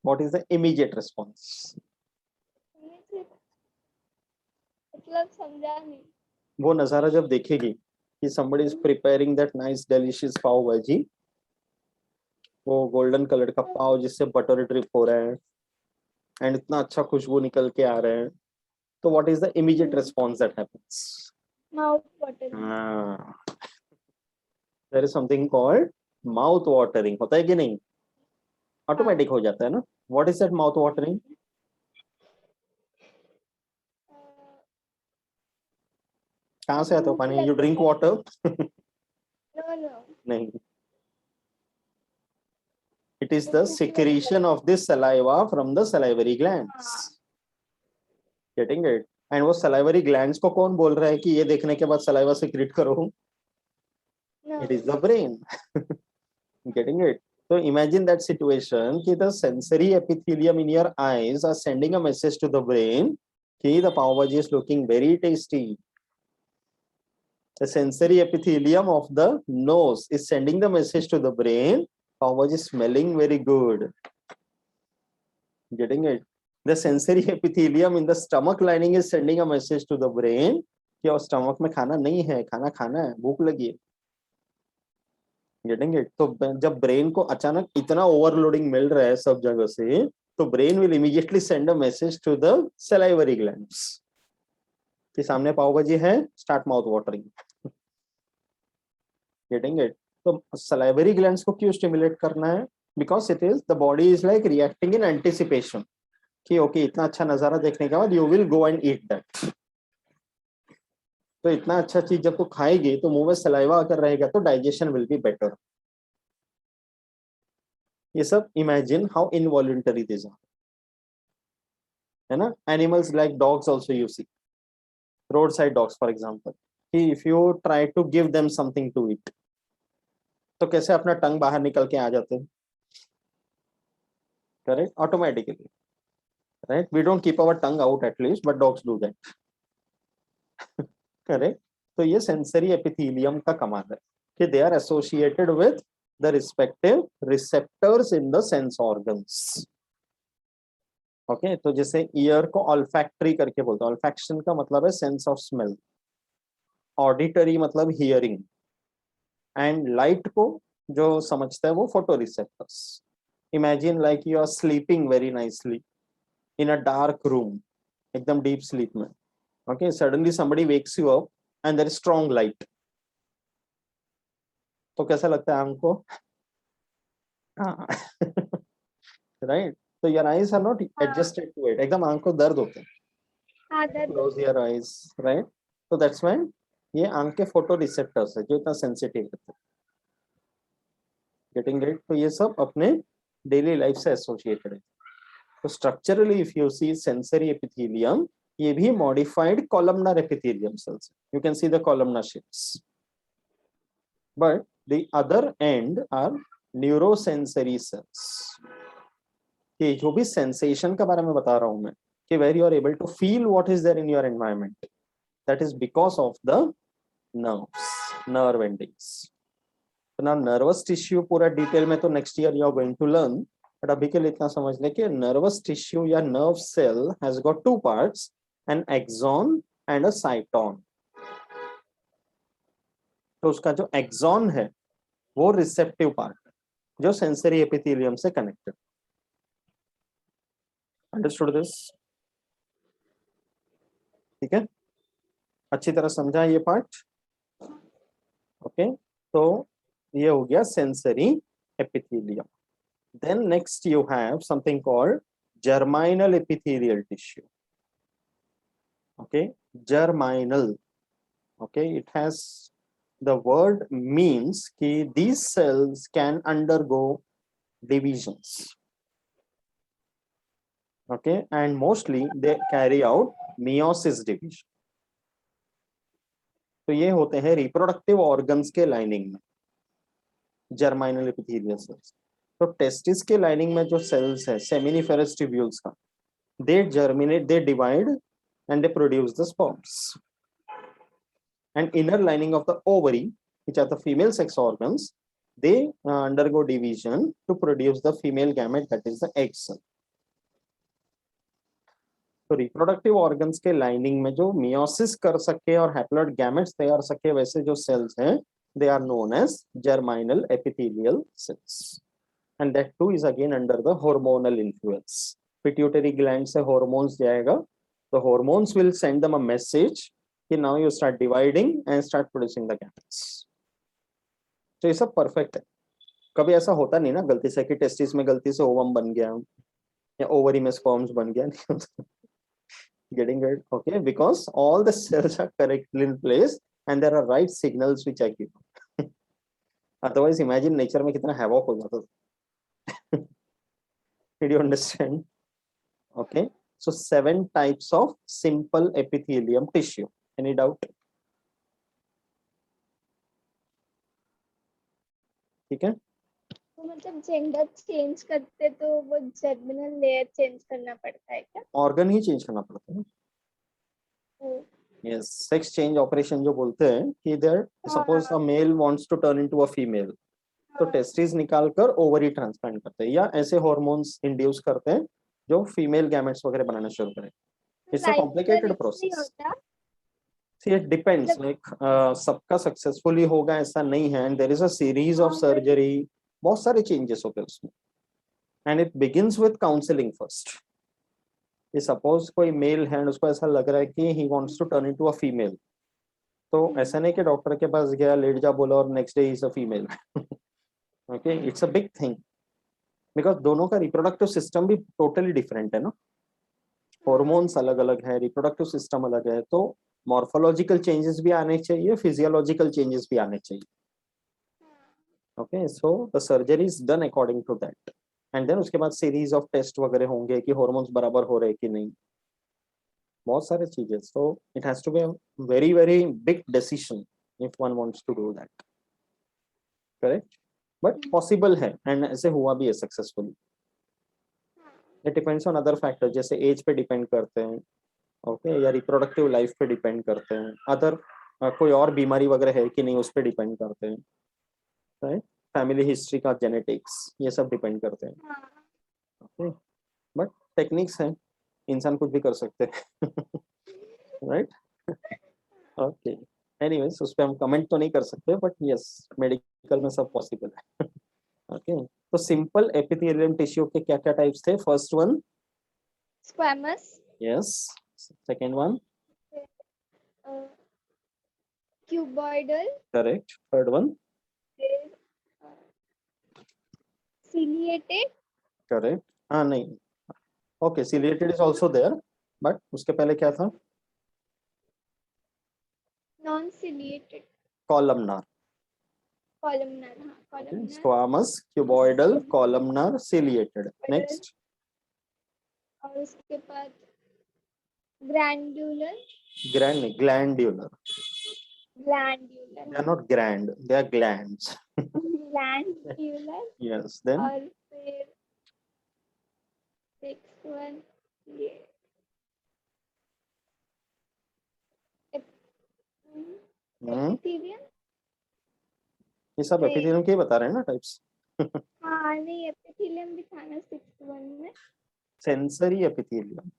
What is the immediate response? मतलब समझा नहीं. वो नजारा जब देखेगी कि somebody is preparing that nice delicious पाव भाजी, वो गोल्डन कलर का पाव जिससे बटर ड्रिप हो रहा है एंड इतना अच्छा खुशबू निकल के आ रहे हैं, तो what is the immediate response that happens? Mouth watering. There is something called mouth watering. होता है कि नहीं? ऑटोमेटिक हो जाता है ना. What is that mouth watering? कहाँ से आता है पानी? You drink water? No. नहीं. It is the secretion of this saliva from the salivary glands. Getting it? And वो salivary glands को कौन बोल रहा है कि ये देखने के बाद saliva secrete करो? No. It is the brain. Getting it? So imagine that situation कि the sensory epithelium in your eyes are sending a message to the brain कि the pav bhaji is looking very tasty. The sensory epithelium of the nose is sending the message to the brain, pav bhaji is smelling very good. Getting it? The sensory epithelium in the stomach lining is sending a message to the brain कि और stomach में खाना नहीं है, खाना खाना है, भूख लगी है. Getting it? तो जब ब्रेन को अचानक इतना ओवरलोडिंग मिल रहा है सब जगह से, तो brain will immediately send a message to the salivary glands कि सामने पाव भाजी है, start mouth watering. Getting it? तो सलाइवरी ग्लैंड्स को क्यों स्टिमुलेट करना है? Because it is the body is like reacting in anticipation कि ओके इतना अच्छा नजारा देखने के बाद you will go and eat that. तो इतना अच्छा चीज जब तू खाएगी तो मुंह में सलाइवा आकर रहेगा तो डाइजेशन विल बी बेटर. ये सब imagine how involuntary this are, है ना. Animals like dogs also you see, road side dogs for example, कि if you try to give them something to eat, तो कैसे अपना टंग बाहर निकल के आ जाते हैं, correct, automatically, right. We don't keep our tongue out at least, but dogs do that. Correct. तो ये सेंसरी एपिथेलियम का कमाल है कि they are associated with the respective receptors in the sense organs. Okay, तो जैसे ईयर को ऑल्फैक्टरी करके बोलते हैं. ऑल्फैक्शन का मतलब है सेंस ऑफ स्मेल, ऑडिटरी मतलब हियरिंग, एंड लाइट को जो समझता है वो photo receptors. Imagine like you are sleeping very nicely in a dark room, एकदम डीप स्लीप में. Okay, suddenly somebody wakes you up and there is strong light. तो कैसा लगता है आंख को? Right? So your eyes are not adjusted to it. एकदम आंख को दर्द होते हैं. Close your eyes, right? So that's why ये आंख के फोटो रिसेप्टर्स है जो इतना सेंसिटिव होते हैं. Getting it? तो ये सब अपने डेली लाइफ से एसोसिएटेड है. तो structurally if you see sensory epithelium, ये भी modified columnar epithelium cells. You can see the columnar shapes, but The other end are neurosensory cells. कि जो भी sensation का बारे में बता रहा हूं मैं कि where you are able to feel what is there in your environment, that is because of the nerves, nerve endings. तो ना nervous tissue पूरा डिटेल में तो next year you are going to learn, but अभी के लिए इतना समझ लें कि nervous tissue या nerve cell has got two parts, an axon and a cyton. तो उसका जो axon है वो receptive part है जो sensory epithelium से connected. Understood this? ठीक है, अच्छी तरह समझा ये पार्ट. ओके, तो ये हो गया sensory epithelium. Then next you have something called germinal epithelial tissue. Okay, germinal. Okay, it has, the word means कि these cells can undergo divisions. Okay, and mostly they carry out meiosis division. तो ये होते हैं reproductive organs के lining में, germinal epithelial cells. तो testis के lining में जो सेल्स है सेमिनिफेरस ट्यूब्यूल्स का, they germinate, they divide and they produce the sperms. And inner lining of the ovary which are the female sex organs, they undergo division to produce the female gamete that is the egg cell. तो reproductive organs के lining में जो meiosis कर सके और haploid gametes तैयार सके वैसे जो सेल्स हैं, they are known as germinal epithelial cells, and that too is again under the hormonal influence. Pituitary gland से hormones जाएगा, the hormones will send them a message कि now you start dividing and start producing the gametes. तो ये सब perfect है. कभी ऐसा होता नहीं ना गलती से कि टेस्टिस में गलती से ओवम बन गया या ओवरी में स्पर्म्स बन गया. Getting it? Okay, because all the cells are correctly in place and there are right signals which are given. Otherwise imagine nature में कितना havoc हो जाता. Did you understand? Okay, so 7 types of simple epithelium tissue. Any doubt? ठीक है, तो मतलब gender change करते तो वो जर्मिनल लेयर चेंज करना पड़ता है क्या? ऑर्गन ही चेंज करना पड़ता है. यस, सेक्स चेंज ऑपरेशन जो बोलते हैं कि there suppose a male wants to turn into a female, तो टेस्टिस निकालकर ओवरी ट्रांसप्लांट करते हैं या ऐसे हार्मोन्स इंड्यूस करते हैं जो फीमेल गैमेट्स वगैरह बनाना शुरू करें. It's a complicated process. See, it depends, like सबका सक्सेसफुली होगा ऐसा नहीं है, and there is a series of surgery, बहुत सारे चेंजेस होते हैं उसमें, and it begins with counseling first. ये सपोज कोई मेल है उसको ऐसा लग रहा है कि he wants to turn into a female, तो ऐसा नहीं कि डॉक्टर के पास गया, लेट जा बोला और next day is a female. Okay, it's a big thing because दोनों का रिप्रोडक्टिव सिस्टम भी टोटली डिफरेंट है ना. हॉर्मोन्स अलग अलग है, रिप्रोडक्टिव सिस्टम अलग है, तो मॉर्फोलॉजिकल चेंजेस भी आने चाहिए, फिजियोलॉजिकल चेंजेस भी आने चाहिए. Okay, so the surgery is done according to that, and then उसके बाद सीरीज ऑफ टेस्ट वगैरह होंगे कि हॉर्मोन्स बराबर हो रहे कि नहीं, बहुत सारे चीजें. So it has to be a very very big decision if one wants to do that. Correct, but possible है एंड ऐसे हुआ भी है successfully. It depends on other factor, जैसे एज पे डिपेंड करते हैं, ओके, या रिप्रोडक्टिव लाइफ पे डिपेंड करते हैं, अदर कोई और बीमारी वगैरह है कि नहीं उस पर डिपेंड करते हैं, राइट, फैमिली हिस्ट्री का, जेनेटिक्स, ये सब डिपेंड करते हैं. ओके, बट टेक्निक्स हैं, इंसान कुछ भी कर सकते हैं. Right, okay. एनीवेज, उस पर हम कमेंट तो नहीं कर सकते, बट यस, मेडिकल में सब पॉसिबल है. ओके, तो सिंपल एपिथेलियम टिश्यू के क्या क्या टाइप्स थे? First one squamous, yes, second one cuboidal, correct, third one ciliated, correct. हाँ नहीं, okay, ciliated is also there, but उसके पहले क्या था? Non ciliated, columnar. कॉलमनर. हाँ, columnar. Squamous, cuboidal, columnar, ciliated. Next, और उसके बाद glandular, glandular. Glandular They are not grand, they are glands. Glandular Yes, then और फिर नेक्स्ट वन ये एपिथेलियम ये सब नहीं एपिथेलियम के ही बता रहे हैं ना टाइप्स. हाँ नहीं एपिथेलियम भी था ना 6th वन में सेंसरी एपिथेलियम.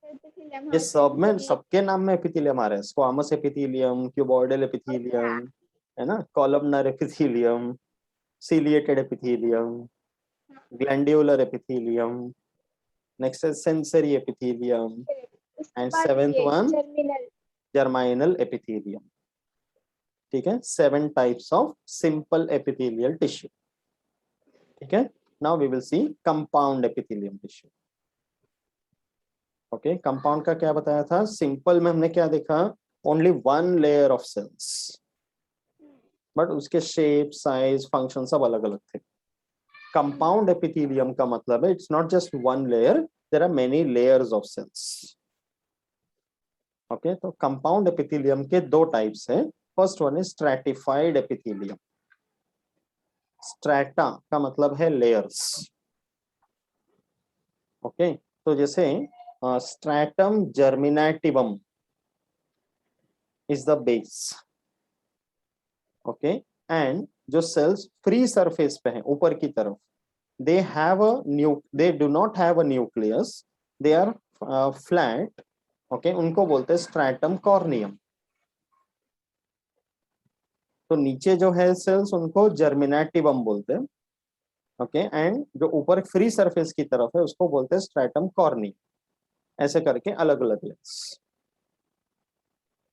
एपिथेलियम ये हाँ सब में सेंसरी सबके नाम में एपिथेलियम आ रहे हैं. स्क्वामस एपिथेलियम, क्यूबॉइडल एपिथेलियम, है ना, columnar epithelium, ciliated epithelium, glandular epithelium. Next is sensory epithelium, उसके and बाद seventh ये one जर्मिनल germinal epithelium. ठीक है, 7 types of simple epithelial tissue. ठीक है, now we will see compound epithelium tissue. Okay, compound का क्या बताया था? Simple में हमने क्या देखा? Only one layer of cells, but उसके shape, size, function सब अलग अलग थे. Compound epithelium का मतलब है it's not just one layer, there are many layers of cells. Okay, तो compound epithelium के दो types हैं. First one is stratified epithelium. Strata का मतलब है layers. Okay, तो जैसे stratum germinativum is the base. Okay, and जो cells free surface पे हैं ऊपर की तरफ, they do not have a nucleus, they are flat. Okay, उनको बोलते हैं stratum corneum. तो नीचे जो है सेल्स उनको जर्मिनेटिवम बोलते हैं. ओके, एंड जो ऊपर फ्री सरफेस की तरफ है उसको बोलते हैं स्ट्रैटम कॉर्नियम. ऐसे करके अलग अलग लेयर्स.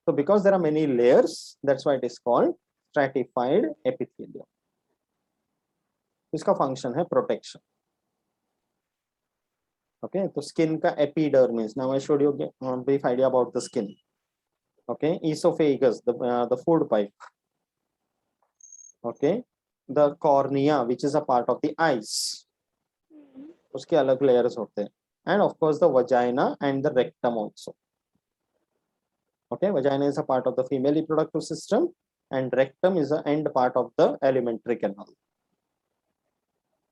तो because there are many layers, that's why it is called stratified epithelium. इसका फंक्शन है प्रोटेक्शन. ओके, तो स्किन का epidermis. Now I showed you brief idea about the skin. Okay, oesophagus, the food pipe. Okay, the cornea which is a part of the eyes, उसके अलग layers होते हैं. And of course the vagina and the rectum also. Okay, vagina is a part of the female reproductive system and rectum is the end part of the alimentary canal.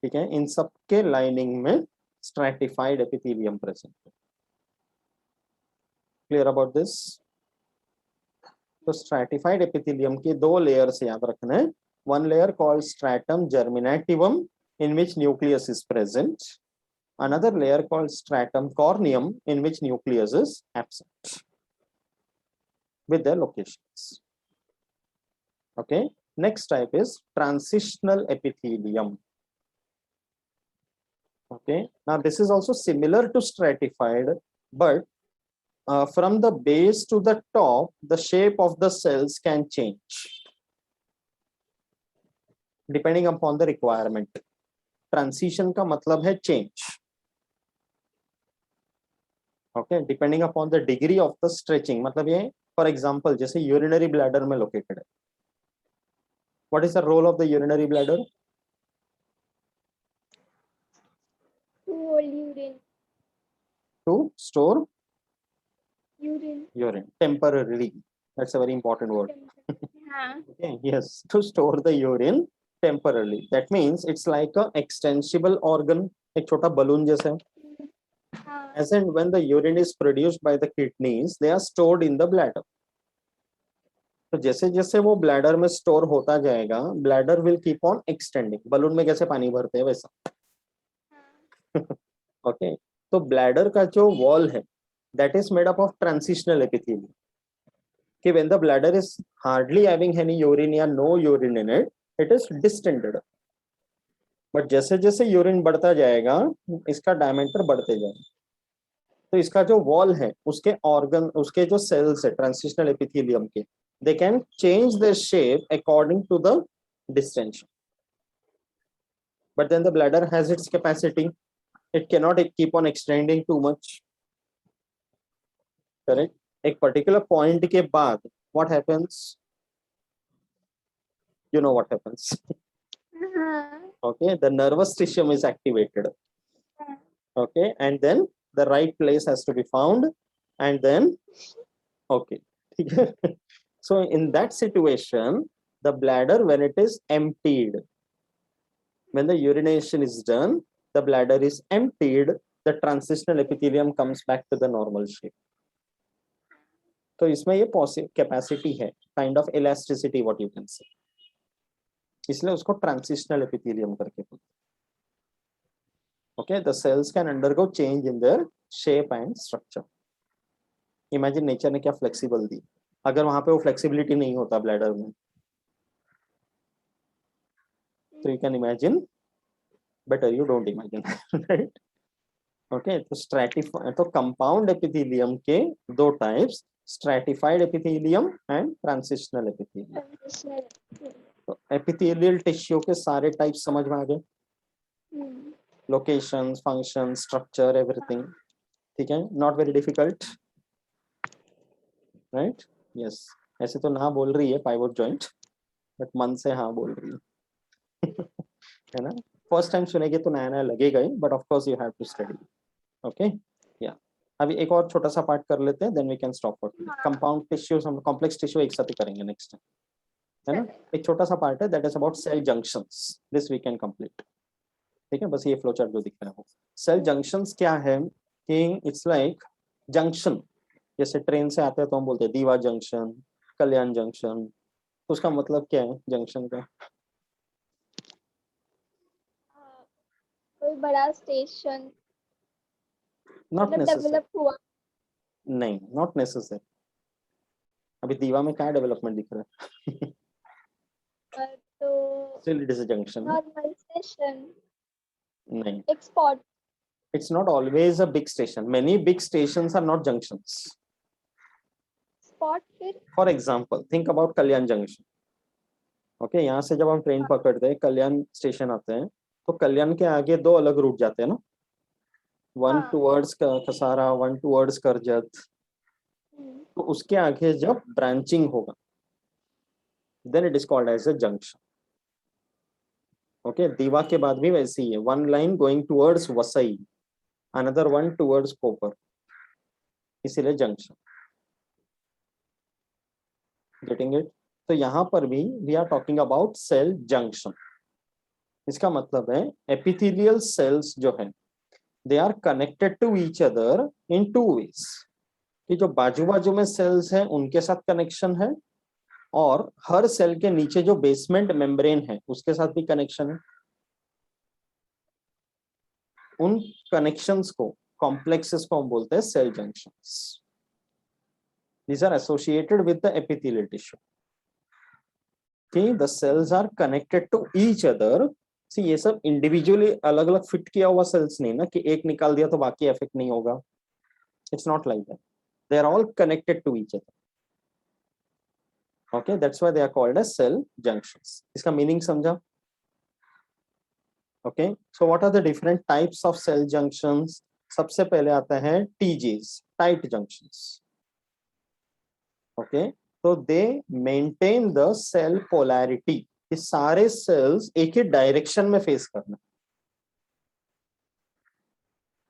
ठीक है, इन सब के lining में stratified epithelium present है. Clear about this? तो stratified epithelium के दो layers याद रखना है. One layer called stratum germinativum, in which nucleus is present. Another layer called stratum corneum, in which nucleus is absent, with their locations. Okay. Next type is transitional epithelium. Okay. Now this is also similar to stratified, but from the base to the top, the shape of the cells can change depending upon the requirement. Transition का मतलब है change. Okay, depending upon the degree of the stretching. मतलब ये, for example, जैसे urinary bladder में located है. What is the role of the urinary bladder? to hold urine To store urine temporarily. That's a very important word. हाँ Okay, yes, to store the urine temporarily. That means it's like a extensible organ, एक छोटा balloon जैसा. हाँ As and when the urine is produced by the kidneys, they are stored in the bladder. तो जैसे जैसे वो bladder में store होता जाएगा, bladder will keep on extending. Balloon में कैसे पानी भरते हैं वैसा. ओके, तो ब्लैडर का जो वॉल है, that is made up of transitional epithelium. कि when the bladder is hardly having any urine या no urine in it, it is distended. But जैसे जैसे यूरिन बढ़ता जाएगा, इसका डायमीटर बढ़ते जाएगा. तो इसका जो वॉल है, उसके ऑर्गन, उसके जो सेल्स है ट्रांजिशनल एपिथेलियम के, they can change their shape according to the distension. But then the bladder has its capacity. It cannot keep on extending too much. Correct? एक particular point के बाद what happens? You know what happens. Okay, the nervous system is activated. Okay, and then the right place has to be found, and then okay. So in that situation, the bladder, when it is emptied, when the urination is done, the bladder is emptied, the transitional epithelium comes back to the normal shape. तो इसमें ये capacity है, kind of elasticity what you can say, इसलिए उसको transitional epithelium करके बोलते हैं. Okay, the cells can undergo change in their shape and structure. Imagine nature ने क्या फ्लेक्सिबल दी, अगर वहां पे वो फ्लेक्सिबिलिटी नहीं होता ब्लैडर में, तो you can imagine, better you don't imagine, right. Okay, तो स्ट्रैटिफाइड, तो कंपाउंड एपिथेलियम के दो types, stratified epithelium and transitional epithelium. तो एपिथेलियल टिश्यू के सारे टाइप समझ में आ गए, लोकेशन, फंक्शन, स्ट्रक्चर, एवरीथिंग. ठीक है, not very difficult, right. Yes, ऐसे तो ना बोल रही है पाइवोट जॉइंट, बट मन से हाँ बोल रही है. है ना, फर्स्ट टाइम सुनेंगे तो नया नया लगेगा ही, but of course you have to study. Okay, या अभी एक और छोटा सा पार्ट कर लेते हैं, then we can stop for today. Compound tissues, हम कॉम्प्लेक्स टिश्यू एक साथ ही करेंगे नेक्स्ट टाइम, है ना. एक छोटा सा पार्ट है, that is about cell junctions, this we can complete. ठीक है, बस ये फ्लो चार्ट जो दिख रहा है वो सेल जंक्शंस क्या है, कि इट्स लाइक जंक्शन. जैसे ट्रेन से आते हैं तो हम बोलते हैं दीवा जंक्शन, कल्याण जंक्शन. तो उसका मतलब क्या है जंक्शन का? कोई बड़ा स्टेशन नॉट नेसेसरी, डेवलप हुआ. नहीं, नॉट नेसेसरी. अभी दीवा में क्या डेवलपमेंट दिख रहा है? तो still it is a junction. Normal station, नहीं, एक spot. it's not always a big station. Many big stations are not junctions. Spot फिर For example, think about Kalyan Junction. Okay, यहाँ से जब हम ट्रेन पकड़ते हैं, कल्याण स्टेशन आते हैं, तो कल्याण के आगे दो अलग रूट जाते हैं ना, one towards Kasara, one towards Karjat. तो उसके आगे जब ब्रांचिंग होगा, then it is called as a junction. Okay, दीवा के बाद भी वैसे ही है, one line going towards Vasai, another one towards कोपर, इसीलिए जंक्शन. Getting it? तो यहाँ पर भी we are talking about cell junction. इसका मतलब है एपिथेलियल सेल्स जो है, they are connected to each other in two ways. कि जो बाजू बाजू में सेल्स हैं उनके साथ कनेक्शन है, और हर सेल के नीचे जो बेसमेंट मेम्ब्रेन है उसके साथ भी कनेक्शन है. उन कनेक्शंस को, कॉम्प्लेक्सेस को हम बोलते हैं cell junctions. These are associated with the epithelial tissue. Okay, the cells are connected to each other. See, ये सब individually अलग अलग फिट किया हुआ सेल्स नहीं ना, कि एक निकाल दिया तो बाकी इफेक्ट नहीं होगा. It's not like that. They are all connected to each other. Okay, that's why they are called as cell junctions. इसका मीनिंग समझा? Okay, so what are the different types of cell junctions? सबसे पहले आता है TGs, tight junctions. Okay, so they maintain the cell polarity. ये सारे sales एक ही direction में फेस करना.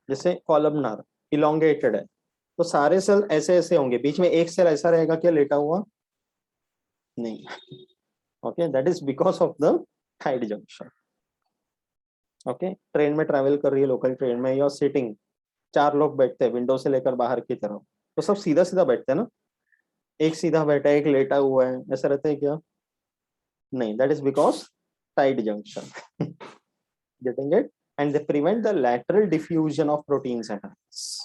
जैसे कॉलमनार इलोंगेटेड है, तो सारे सेल ऐसे ऐसे होंगे, बीच में एक सेल ऐसा रहेगा क्या लेटा हुआ? नहीं. Okay, that is because of the tight junction. Okay, train में ट्रैवल कर रही है, लोकल ट्रेन में, या सिटिंग, 4 लोग बैठते हैं विंडो से लेकर बाहर की तरफ, तो सब सीधा सीधा बैठते हैं ना, एक सीधा बैठा है, एक लेटा हुआ है, ऐसा रहता है क्या? नहीं, that is because tight junction. Getting it? And they prevent the lateral diffusion of proteins and ions.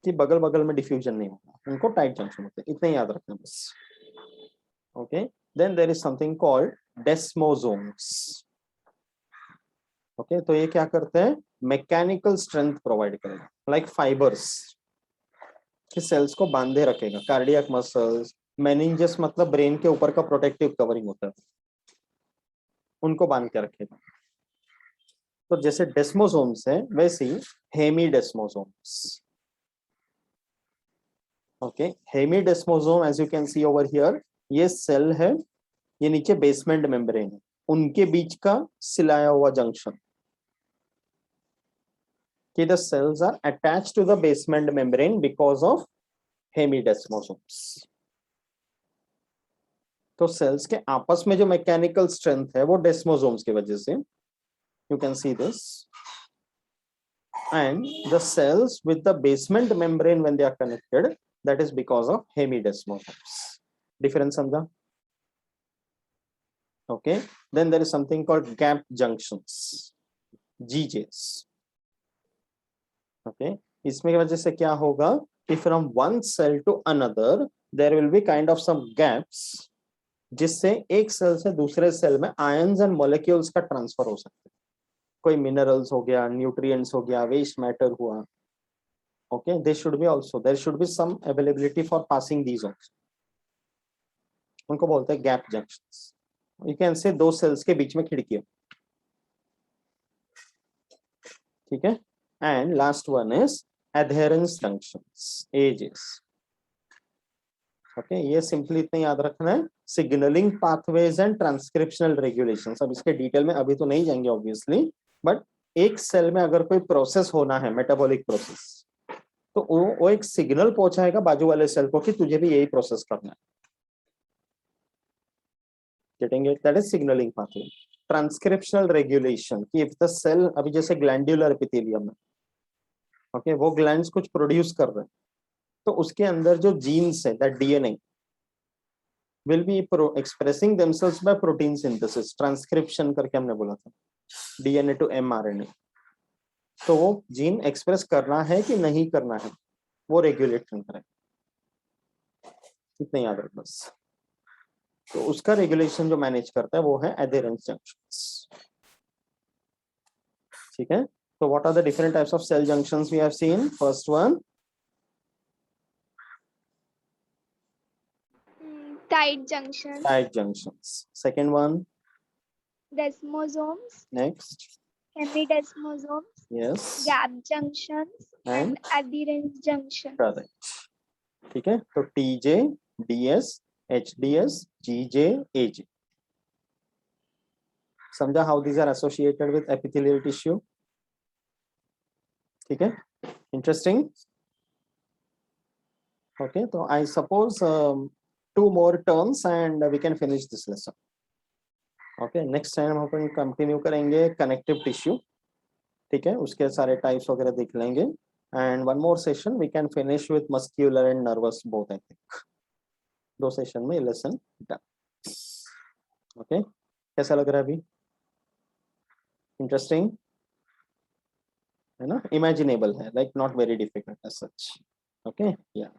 कि बगल बगल में डिफ्यूजन नहीं होगा, उनको टाइट जंक्शन होते हैं. इतना याद रखना बस. Okay, then there is something called desmosomes. Okay, तो ये क्या करते हैं? मैकेनिकल स्ट्रेंथ प्रोवाइड करेगा, लाइक फाइबर्स, कि सेल्स को बांधे रखेगा. कार्डियक मसल्स, मेनिंजस मतलब ब्रेन के ऊपर का प्रोटेक्टिव कवरिंग होता है, उनको बांध के रखेगा. तो जैसे डेस्मोसोम्स है, वैसे ही hemidesmosomes. Okay, hemidesmosome as you can see over here, ये सेल है, ये नीचे बेसमेंट मेम्ब्रेन है, उनके बीच का सिलाया हुआ जंक्शन. कि the cells are attached to the basement membrane because of hemidesmosomes. तो सेल्स के आपस में जो मैकेनिकल स्ट्रेंथ है वो डेस्मोसोम्स की वजह से, you can see this, and the cells with the basement membrane when they are connected, that is because of hemidesmosomes. Difference समझा? Okay, then there is something called gap junctions, GJs. Okay, इसमें की वजह से क्या होगा कि from one cell to another there will be kind of some gaps, जिससे एक सेल से दूसरे सेल में आयंस एंड मॉलिक्यूल्स का ट्रांसफर हो सकता है. कोई मिनरल्स हो गया, न्यूट्रिएंट्स हो गया, वेस्ट मैटर हुआ. Okay, they should be also, there should be some availability for passing these also. उनको बोलते हैं gap junctions. You can say दो सेल्स के बीच में खिड़की. ठीक है. And last one is adherence junctions, AJs. Okay, ये सिंपली इतना याद रखना है. Signalling pathways and transcriptional regulations. अब इसके डिटेल में अभी तो नहीं जाएंगे ऑब्वियसली, बट एक सेल में अगर कोई प्रोसेस होना है, मेटाबॉलिक प्रोसेस, तो वो एक सिग्नल पहुंचाएगा बाजू वाले सेल को कि तुझे भी यही प्रोसेस करना है. Getting it? That is signaling pathway. Transcriptional regulation, कि if the cell, अभी जैसे ग्लैंडुलर एपिथेलियम है, ओके, वो ग्लैंड्स कुछ प्रोड्यूस कर रहे हैं, तो उसके अंदर जो जीन्स है, that DNA will be expressing themselves by protein synthesis. Transcription करके हमने बोला था, डीएनए टू एमआरएनए. तो वो जीन एक्सप्रेस करना है कि नहीं करना है, वो रेगुलेट करता है. इतना याद रख बस. तो उसका रेगुलेशन जो मैनेज करता है वो है एडेरेंस जंक्शंस. ठीक है. तो what are the different types of cell junctions we have seen? First one, tight junction, tight junctions. Second one, desmosomes, next, hemidesmosomes, yes, gap junctions, and and adherence junctions. correct. ठीक है. तो TJ, DS, HDS, GJ, AJ. समझा how these are associated with epithelial tissue? ठीक है. Interesting. Okay, so I suppose 2 more terms and we can finish this lesson. Okay, next time हम अपन continue करेंगे connective tissue. ठीक है, उसके सारे टाइप्स वगैरह देख लेंगे. And one more session we can finish with muscular and nervous both. I think 2 session में लेसन डन. ओके, कैसा लग रहा है अभी? इंटरेस्टिंग है ना? इमेजिनेबल है, like not very difficult as such. Okay, या